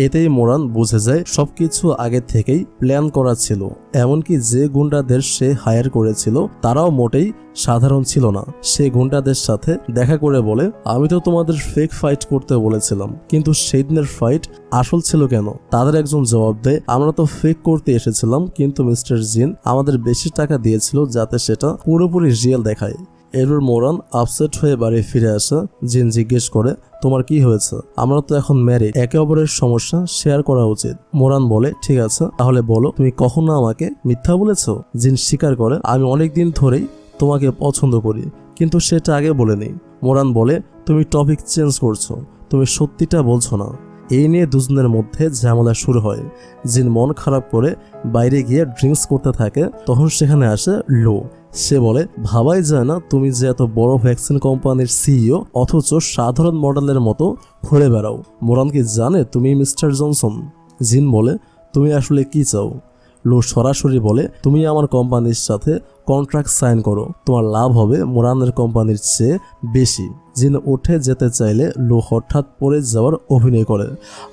এতেই মোরান বুঝে যায় সবকিছু আগে থেকেই প্ল্যান করা ছিল। এমনকি যে গুন্ডাদের সে হায়ার করেছিল তারাও মোটেই সাধারণ ছিল না। সে গুন্ডাদের সাথে দেখা করে বলে, আমি তো তোমাদের ফেক ফাইট করতে বলেছিলাম, কিন্তু সেই দিনের ফাইট আসল ছিল কেন? তাদের একজন জবাব দেয়, আমরা তো ফেক করতে এসেছিলাম, কিন্তু মিস্টার জিন আমাদের বেশি টাকা দিয়েছিল যাতে সেটা পুরোপুরি রিয়েল দেখায়। এরপর মোরান আপসেট হয়ে বাড়ি ফিরে আসে। জিন জিজ্ঞেস করে, তোমার কি হয়েছে? আমরা তো এখন ম্যারিড, একে অপরের সমস্যা শেয়ার করা উচিত। মোরান বলে, ঠিক আছে, তাহলে বলো তুমি কখনো আমাকে মিথ্যা বলেছো? জিন স্বীকার করে, আমি অনেকদিন ধরেই তোমাকে পছন্দ করি, কিন্তু সেটা আগে বলিনি। মোরান বলে, তুমি টপিক চেঞ্জ করছো, তুমি সত্যিটা বলছো না। এই নিয়ে দুজনের মধ্যে ঝামেলা শুরু হয়। জিন মন খারাপ করে বাইরে গিয়ে ড্রিঙ্কস করতে থাকে। তখন সেখানে আসে লো। সে বলে, ভাবাই যায় না তুমি যে এত বড় ভ্যাকসিন কোম্পানির CEO অথচ সাধারণ মডেলের মতো ঘুরে বেড়াও। মোরান কি জানে তুমি মিস্টার জনসন? জিন বলে, তুমি আসলে কি চাও? লো সরাসরি বলে, তুমি আমার কোম্পানির সাথে কন্ট্রাক্ট সাইন করো, তোমার লাভ হবে মোরানের কোম্পানির চেয়ে বেশি। জিন উঠে যেতে চাইলে লো হঠাৎ পড়ে যাওয়ার অভিনয় করে,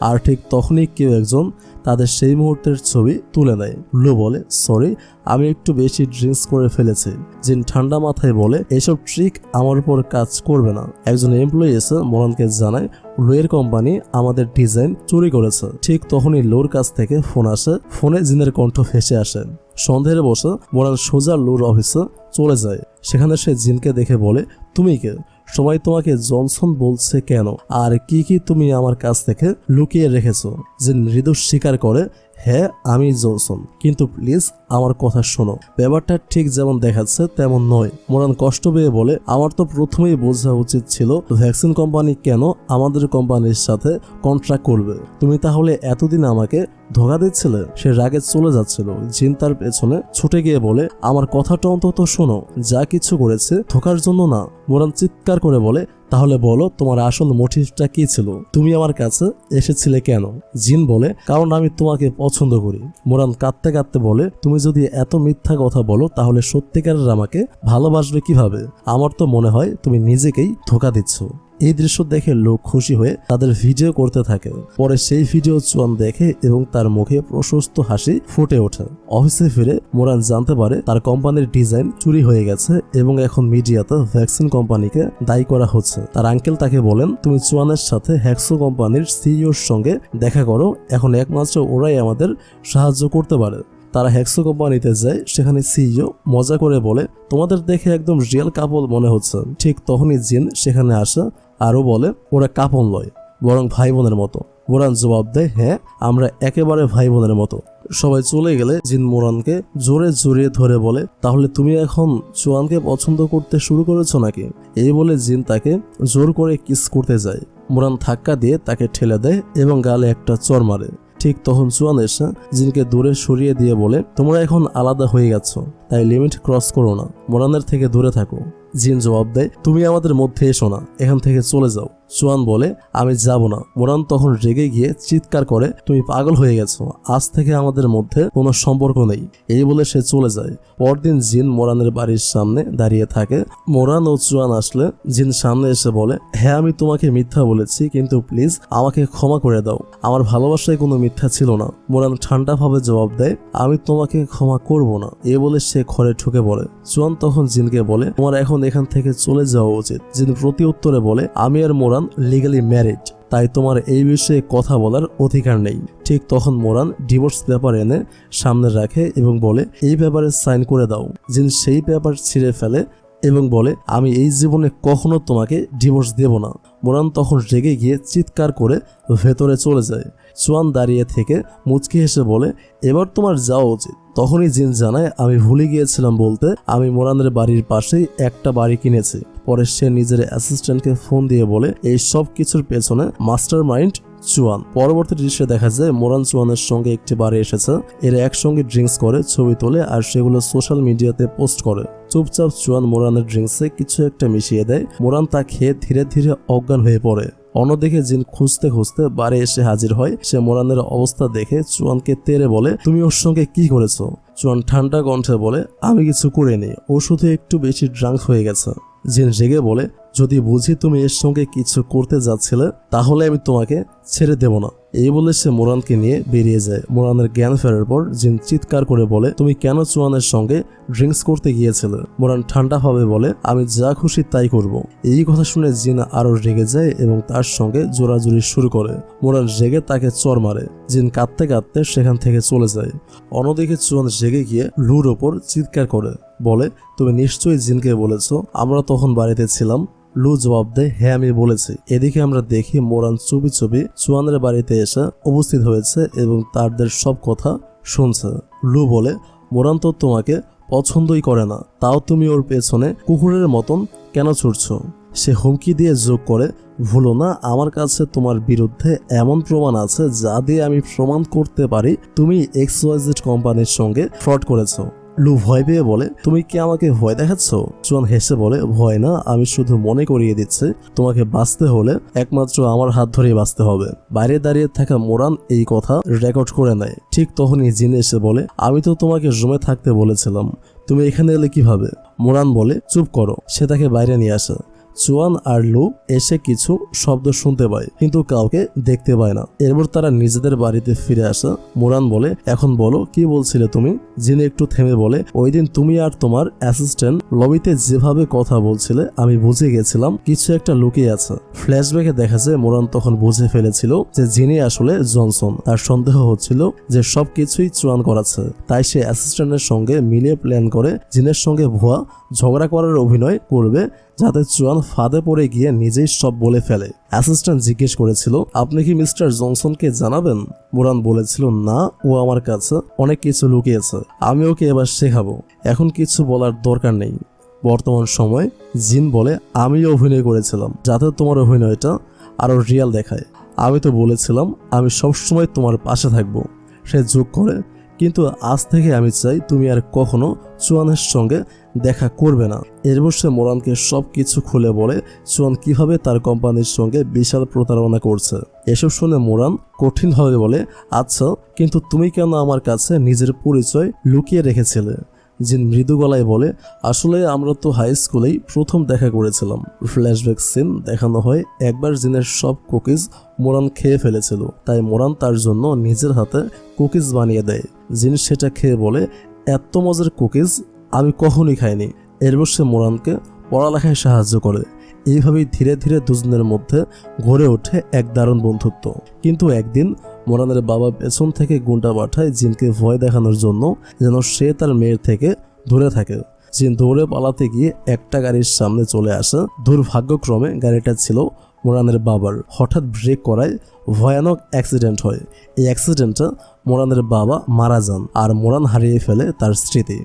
আর ঠিক তখনই কেউ একজন তাদের সেই মুহূর্তের ছবি তুলে নেয়। লো বলে, সরি, আমি একটু বেশি ড্রিঙ্কস করে ফেলেছি। জিন ঠান্ডা মাথায় বলে, এসব ট্রিক আমার উপর কাজ করবে না। একজন এমপ্লয়ি এসে মোরানকে জানায়, লোয়ের কোম্পানি আমাদের ডিজাইন চুরি করেছে। ঠিক তখনই লোর কাছ থেকে ফোন আসে। ফোনে জিনের কণ্ঠ ভেসে আসে। সন্ধ্যায় বসে মোরান সোজা লোর অফিসে চলে যায়। সেখানে সে জিনকে দেখে বলে, তুমি কে? সবাই তোমাকে জনসন বলছে কেন? আর কি কি তুমি আমার কাছ থেকে লুকিয়ে রেখেছো? জিন মৃদু স্বীকার করে, হ্যাঁ আমি জনসন, কিন্তু প্লিজ আমার কথা শোনো, ব্যাপারটা ঠিক যেমন দেখাচ্ছে তেমন নয়। মোরান কষ্ট পেয়ে বলে, আমার তো প্রথমেই বোঝা উচিত ছিল ভ্যাকসিন কোম্পানি কেন আমাদের কোম্পানির সাথে কন্ট্রাক্ট করবে। তুমি তাহলে এতদিন আমাকে ধোকা দিচ্ছিলে। সে রাগে চলে যাচ্ছিল। জিন তার পেছনে ছুটে গিয়ে বলে, আমার কথাটা অন্তত শোনো, যা কিছু করেছে ধোকার জন্য না। মোরান চিৎকার করে বলে, তাহলে বলো তোমার আসল মোটিভটা কি ছিল? তুমি আমার কাছে এসেছিলে কেন? জিন বলে, কারণ আমি তোমাকে পছন্দ করি। মোরান কাঁদতে কাঁদতে বলে, তুমি যদি এত মিথ্যা কথা বলো তাহলে সত্যিকারের আমাকে ভালোবাসবে কিভাবে? আমার তো মনে হয় তুমি নিজেকেই ধোকা দিচ্ছ। এই দৃশ্য দেখে লোক খুশি হয়ে তাদের ভিডিও করতে থাকে। পরে সেই ভিডিও চুয়ান দেখে এবং তার মুখে প্রশস্ত হাসি ফুটে ওঠে। অফিসে ফিরে মোরান জানতে পারে তার কোম্পানির ডিজাইন চুরি হয়ে গেছে এবং এখন মিডিয়াতে ভ্যাকসিন কোম্পানিকে দায়ী করা হচ্ছে। তার আঙ্কেল তাকে বলেন, তুমি চুয়ানের সাথে হ্যাক্সো কোম্পানির CEOর সঙ্গে দেখা করো, এখন একমাত্র ওরাই আমাদের সাহায্য করতে পারে। তারা হ্যাক্সো কোম্পানিতে যায়। সেখানে CEO মজা করে বলে, তোমাদের দেখে একদম রিয়েল কাপল মনে হচ্ছে। ঠিক তখনই জিন সেখানে আসে। আরও বলে, ওরা কাপল নয়, বরং ভাই বোনের মতো। মোরান জবাব দেয়, হ্যাঁ আমরা একেবারে ভাই বোনের মতো। সবাই চলে গেলে জিন মোরানকে জোরে জড়িয়ে ধরে বলে, তাহলে তুমি এখন চুয়ানকে পছন্দ করতে শুরু করেছো নাকি? এই বলে জিন তাকে জোর করে কিস করতে যায়। মোরান ধাক্কা দিয়ে তাকে ঠেলে দেয় এবং গালে একটা চড় মারে। ঠিক তখন চুয়ান এসে জিনকে দূরে সরিয়ে দিয়ে বলে, তোমরা এখন আলাদা হয়ে গেছো, তাই লিমিট ক্রস করো না, মোরানের থেকে দূরে থাকো। জিন জবাব দেয়, তুমি আমাদের মধ্যে এসো না, এখান থেকে চলে যাও। চুয়ান বলে আমি যাব না। মোরান তখন রেগে গিয়ে চিৎকার করে তুমি পাগল হয়ে গেছো, আজ থেকে আমাদের মধ্যে কোনো সম্পর্ক নেই। এই বলে সে চলে যায়। পরদিন জিন মোরানের বাড়ির সামনে দাঁড়িয়ে থাকে। মোরান ও চুয়ান আসলে জিন সামনে এসে বলে, হ্যাঁ আমি তোমাকে মিথ্যা বলেছি, কিন্তু প্লিজ আমাকে ক্ষমা করে দাও, আমার ভালোবাসায় কোনো মিথ্যা ছিল না। মোরান ঠান্ডাভাবে জবাব দেয়, আমি তোমাকে ক্ষমা করব না। এ বলে সে ঘরে ঢুকে পড়ে। চুয়ান তখন জিনকে বলে, তোমার এখন এখান থেকে চলে যাওয়া উচিত। জিন প্রতি উত্তরে বলে, আমি আর মোরান লিগালি ম্যারিড, তাই তোমার এই বিষয়ে কথা বলার অধিকার নেই। ঠিক তখন মোরান ডিভোর্স পেপার এনে সামনে রাখে এবং বলে, এই পেপারে সাইন করে দাও। জিন সেই পেপার ছিঁড়ে ফেলে এবং বলে, আমি এই জীবনে কখনো তোমাকে ডিভোর্স দেব না। মোরান তখন রেগে গিয়ে চিৎকার করে ভেতরে চলে যায়। চুয়ান দাঁড়িয়ে থেকে মুচকি হেসে বলে, এবার তোমার যাওয়া উচিত। তখনই জিন জানায়, আমি ভুলে গিয়েছিলাম বলতে, আমি মোরানের বাড়ির পাশেই একটা বাড়ি কিনেছি। পরে সে নিজের অ্যাসিস্ট্যান্টকে ফোন দিয়ে বলে, এই সব কিছুর পেছনে মাস্টার মাইন্ড চুয়ান। পরবর্তী দৃশ্যে দেখা যায় মোরান চুয়ানের সঙ্গে একটি বারে এসেছে। এরা একসঙ্গে ড্রিঙ্কস করে, ছবি তোলে আর সেগুলো সোশ্যাল মিডিয়াতে পোস্ট করে। চুপচাপ চুয়ান মোরানের ড্রিঙ্কসে কিছু একটা মিশিয়ে দেয়। মোরান তা খেয়ে ধীরে ধীরে অজ্ঞান হয়ে পড়ে। অন্যদিকে জিন খুঁজতে খুঁজতে বারে এসে হাজির হয়। সে মোরানের অবস্থা দেখে চুয়ানকে তেড়ে বলে, তুমি ওর সঙ্গে কি করেছো? চুয়ান ঠান্ডা কণ্ঠে বলে, আমি কিছু করিনি, ও শুধু একটু বেশি ড্রাঙ্ক হয়ে গেছে। জিন রেগে বলে, যদি বুঝি তুমি এর সঙ্গে কিছু করতে যাচ্ছিলে তাহলে আমি তোমাকে ছেড়ে দেব না। এই বলে সে মোরানকে নিয়ে বেরিয়ে যায়। মোরানের জ্ঞান ফেরার পর জিন চিৎকার করে বলে, তুমি কেন চুয়ানের সঙ্গে ড্রিঙ্কস করতে গিয়েছিলে? মোরান ঠান্ডাভাবে বলে, আমি যা খুশি তাই করব। এই কথা শুনে জিন আরো রেগে যায় এবং তার সঙ্গে জোরাজুরি শুরু করে। মোরান রেগে তাকে চড় মারে। জিন কাঁদতে কাঁদতে সেখান থেকে চলে যায়। অন্যদিকে চুয়ান রেগে গিয়ে লুর ওপর চিৎকার করে বলে, তুমি নিশ্চয়ই জিনকে বলেছো আমরা তখন বাড়িতে ছিলাম। লু জবাব দেয়, হ্যাঁ আমি বলেছি। এদিকে আমরা দেখি মোরান চুপি চুপি চুয়ানের বাড়িতে এসে উপস্থিত হয়েছে এবং তাদের সব কথা শুনছে। লু বলে, মোরান তো তোমাকে পছন্দই করে না, তাও তুমি ওর পেছনে কুকুরের মতন কেন ছুটছো? সে হুমকি দিয়ে যোগ করে, ভুলো না আমার কাছে তোমার বিরুদ্ধে এমন প্রমাণ আছে যা দিয়ে আমি প্রমাণ করতে পারি তুমি XYZ কোম্পানির সঙ্গে ফ্রড করেছো। লু ভয় পেয়ে বলে, তুমি কি আমাকে ভয় দেখাচ্ছ? চুয়ান হেসে বলে, ভয় না, আমি শুধু মনে করিয়ে দিচ্ছি তোমাকে বাঁচতে হলে একমাত্র আমার হাত ধরেই বাঁচতে হবে। বাইরে দাঁড়িয়ে থাকা মোরান এই কথা রেকর্ড করে নেয়। ঠিক তখনই জিন এসে বলে, আমি তো তোমাকে রুমে থাকতে বলেছিলাম, তুমি এখানে এলে কিভাবে? মোরান বলে, চুপ করো। সে তাকে বাইরে নিয়ে আসে। চুয়ান আর লু এসে কিছু শব্দ শুনতে পায় কিন্তু কাউকে দেখতে পায় না। এরপর তারা নিজেদের বাড়িতে ফিরে আসে। মোরান বলে, এখন বলো কি বলছিলে তুমি? জিন একটু থেমে বলে, ওই দিন তুমি আর তোমার অ্যাসিস্ট্যান্ট লবিতে যেভাবে কথা বলছিলে আমি বুঝে গেছিলাম কিছু একটা লুকিয়ে আছে। ফ্ল্যাশব্যাকে দেখা যায় মোরান তখন বুঝে ফেলেছিল যে জিনি আসলে জনসন। তার সন্দেহ হচ্ছিল যে সবকিছুই চুয়ান করাচ্ছে। তাই সে অ্যাসিস্ট্যান্টের সঙ্গে মিলিয়ে প্ল্যান করে জিনের সঙ্গে ভুয়া ঝগড়া করার অভিনয় করবে যাতে চুয়ান ফাঁদে পড়ে গিয়ে নিজেই সব বলে ফেলে। অ্যাসিস্ট্যান্ট জিজ্ঞেস করেছিল, আপনি কি মিস্টার জনসনকে জানাবেন? মোরান বলেছিল, না, ও আমার কাছে অনেক কিছু লুকিয়েছে, আমি ওকে এবার শেখাবো, এখন কিছু বলার দরকার নেই। বর্তমান সময় জিন বলে, আমি অভিনয় করেছিলাম যাতে তোমার অভিনয়টা আরো রিয়াল দেখায়। আমি তো বলেছিলাম আমি সবসময় তোমার পাশে থাকবো। সে যোগ করে, কিন্তু আজ থেকে আমি চাই তুমি আর কখনো চুয়ানের সঙ্গে দেখা করবে না। এরপর সে মোরানকে সব কিছু খুলে বলে চুয়ান কিভাবে তার কোম্পানির সঙ্গে বিশাল প্রতারণা করছে। এসব শুনে মোরান কঠিনভাবে বলে, আচ্ছা, কিন্তু তুমি কেন আমার কাছে নিজের পরিচয় লুকিয়ে রেখেছিলে? জিন মৃদু গলায় বলে, আসলে আমরা তো হাই স্কুলেই প্রথম দেখা করেছিলাম। ফ্ল্যাশব্যাক সিন দেখানো হয়, একবার জিনের সব কুকিজ মোরান খেয়ে ফেলেছিল, তাই মোরান তার জন্য নিজের হাতে কুকিজ বানিয়ে দেয়। জিন সেটা খেয়ে বলে, এত মজার কুকিজ আমি কখনোই খাইনি। এরপর সে মোরানকে পড়ালেখায় সাহায্য করে। এইভাবেই ধীরে ধীরে দুজনের মধ্যে গড়ে ওঠে এক দারুণ বন্ধুত্ব। কিন্তু একদিন মোরানের বাবা পেছন থেকে গুন্ডা পাঠায় জিনকে ভয় দেখানোর জন্য, যেন সে তার মেয়ের থেকে দূরে থাকে। জিন দৌড়ে পালাতে গিয়ে একটা গাড়ির সামনে চলে আসে। দুর্ভাগ্যক্রমে গাড়িটা ছিল মোরানের বাবার। হঠাৎ ব্রেক করায় ভয়ানক অ্যাক্সিডেন্ট হয়। এই অ্যাক্সিডেন্টে মোরানের বাবা মারা যান আর মোরান হারিয়ে ফেলে তার স্মৃতি।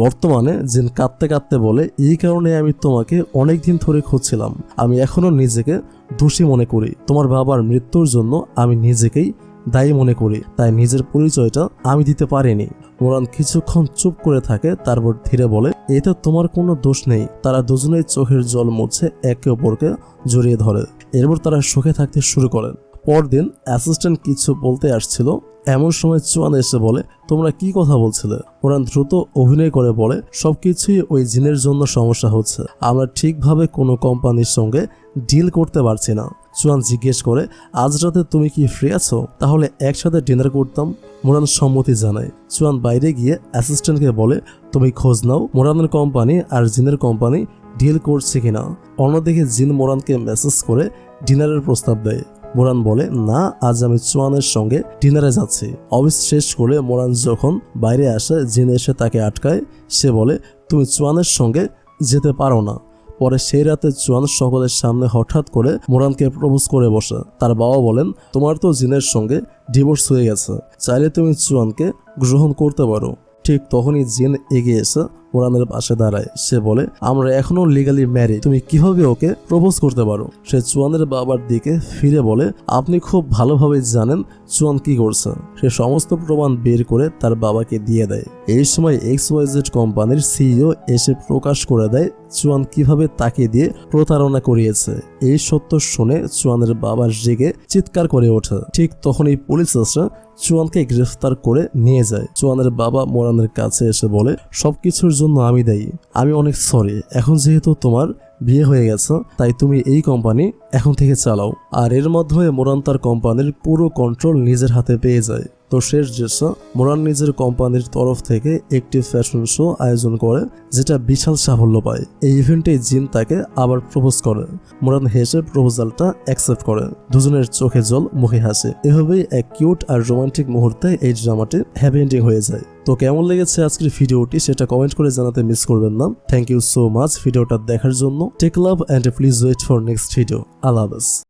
বর্তমানে জিন কাঁদতে কাঁদতে বলে, এই কারণে আমি তোমাকে অনেকদিন ধরে খুঁজছিলাম। আমি এখনো নিজেকে দোষী মনে করি। তোমার বাবার মৃত্যুর জন্য আমি নিজেকেই দায়ী মনে করি, তাই নিজের পরিচয়টা আমি দিতে পারিনি। মোরান কিছুক্ষণ চুপ করে থাকে, তারপর ধীরে বলে, এতে তোমার কোনো দোষ নেই। তারা দুজনেই চোখের জল মুছে একে অপরকে জড়িয়ে ধরে। এরপর তারা সুখে থাকতে শুরু করেন। পরদিন অ্যাসিস্ট্যান্ট কিছু বলতে আসছিল, এমন সময় চুয়ান এসে বলে, তোমরা কি কথা বলছিলে? মোরান দ্রুত অভিনয় করে বলে, সবকিছুই ওই জিনের জন্য সমস্যা হচ্ছে, আমরা ঠিকভাবে কোনো কোম্পানির সঙ্গে ডিল করতে পারছি না। চুয়ান জিজ্ঞেস করে, আজ রাতে তুমি কি ফ্রি আছো? তাহলে একসাথে ডিনার করতাম। মোরান সম্মতি জানায়। চুয়ান বাইরে গিয়ে অ্যাসিস্ট্যান্টকে বলে, তুমি খোঁজ নাও মোরানের কোম্পানি আর জিনের কোম্পানি ডিল করছে কিনা। অন্যদিকে জিন মোরানকে মেসেজ করে ডিনারের প্রস্তাব দেয়। মোরান বলে, না, আজ আমি চুয়ানের সঙ্গে ডিনারে যাচ্ছি। অফিস শেষ করে মোরান যখন বাইরে আসে, জিন এসে তাকে আটকায়। সে বলে, তুমি চুয়ানের সঙ্গে যেতে পারো না। পরে সেই রাতে চুয়ান সকলের সামনে হঠাৎ করে মোরানকে প্রপোজ করে বসে। তার বাবা বলেন, তোমার তো জিনের সঙ্গে ডিভোর্স হয়ে গেছে, চাইলে তুমি চুয়ানকে গ্রহণ করতে পারো। ঠিক তখনই জিন এগিয়ে এসে মোরানের পাশে দাঁড়ায়। সে বলে, আমরা এখনো লিগালি ম্যারিড, তুমি কিভাবে ওকে প্রপোজ করতে পারো? সে চুয়ানের বাবার দিকে ফিরে বলে, আপনি খুব ভালোভাবে জানেন চুয়ান কি করছে। সে সমস্ত প্রমাণ বের করে তার বাবাকে দিয়ে দেয়। এই সময় XYZ কোম্পানির সিইও এসে প্রকাশ করে দেয় চুয়ান কিভাবে তাকে দিয়ে প্রতারণা করিয়েছে। এই সত্য শুনে চুয়ানের বাবা রেগে চিৎকার করে ওঠে। ঠিক তখনই পুলিশ এসে চুয়ানকে গ্রেফতার করে নিয়ে যায়। চুয়ানের বাবা মোরানের কাছে এসে বলে, সবকিছুর জন্য আমি দায়ী, আমি অনেক সরি। এখন যেহেতু তোমার বিয়ে হয়ে গেছে, তাই তুমি এই কোম্পানি এখন থেকে চালাও। আর এর মাধ্যমে মোরান তার কোম্পানির পুরো কন্ট্রোল নিজের হাতে পেয়ে যায়। তো শেষ দৃশ্য, মোরান নিজের কোম্পানির তরফ থেকে একটি ফ্যাশন শো আয়োজন করে, যেটা বিশাল সাফল্য পায়। এই ইভেন্টে জিন তাকে আবার প্রপোজ করে। মোরান হেসে প্রপোজালটা অ্যাকসেপ্ট করে। দুজনের চোখে জল, মুখে হাসে। এভাবেই এক কিউট আর রোমান্টিক মুহূর্তে এই ড্রামাটি হ্যাপি এন্ডিং হয়ে যায়। তো কেমন লেগেছে আজকের ভিডিওটি সেটা কমেন্ট করে জানাতে মিস করবেন না। থ্যাংক ইউ সো মাচ ভিডিওটা দেখার জন্য। Take love and please wait for next ভিডিও। আল্লাহ হাফেজ।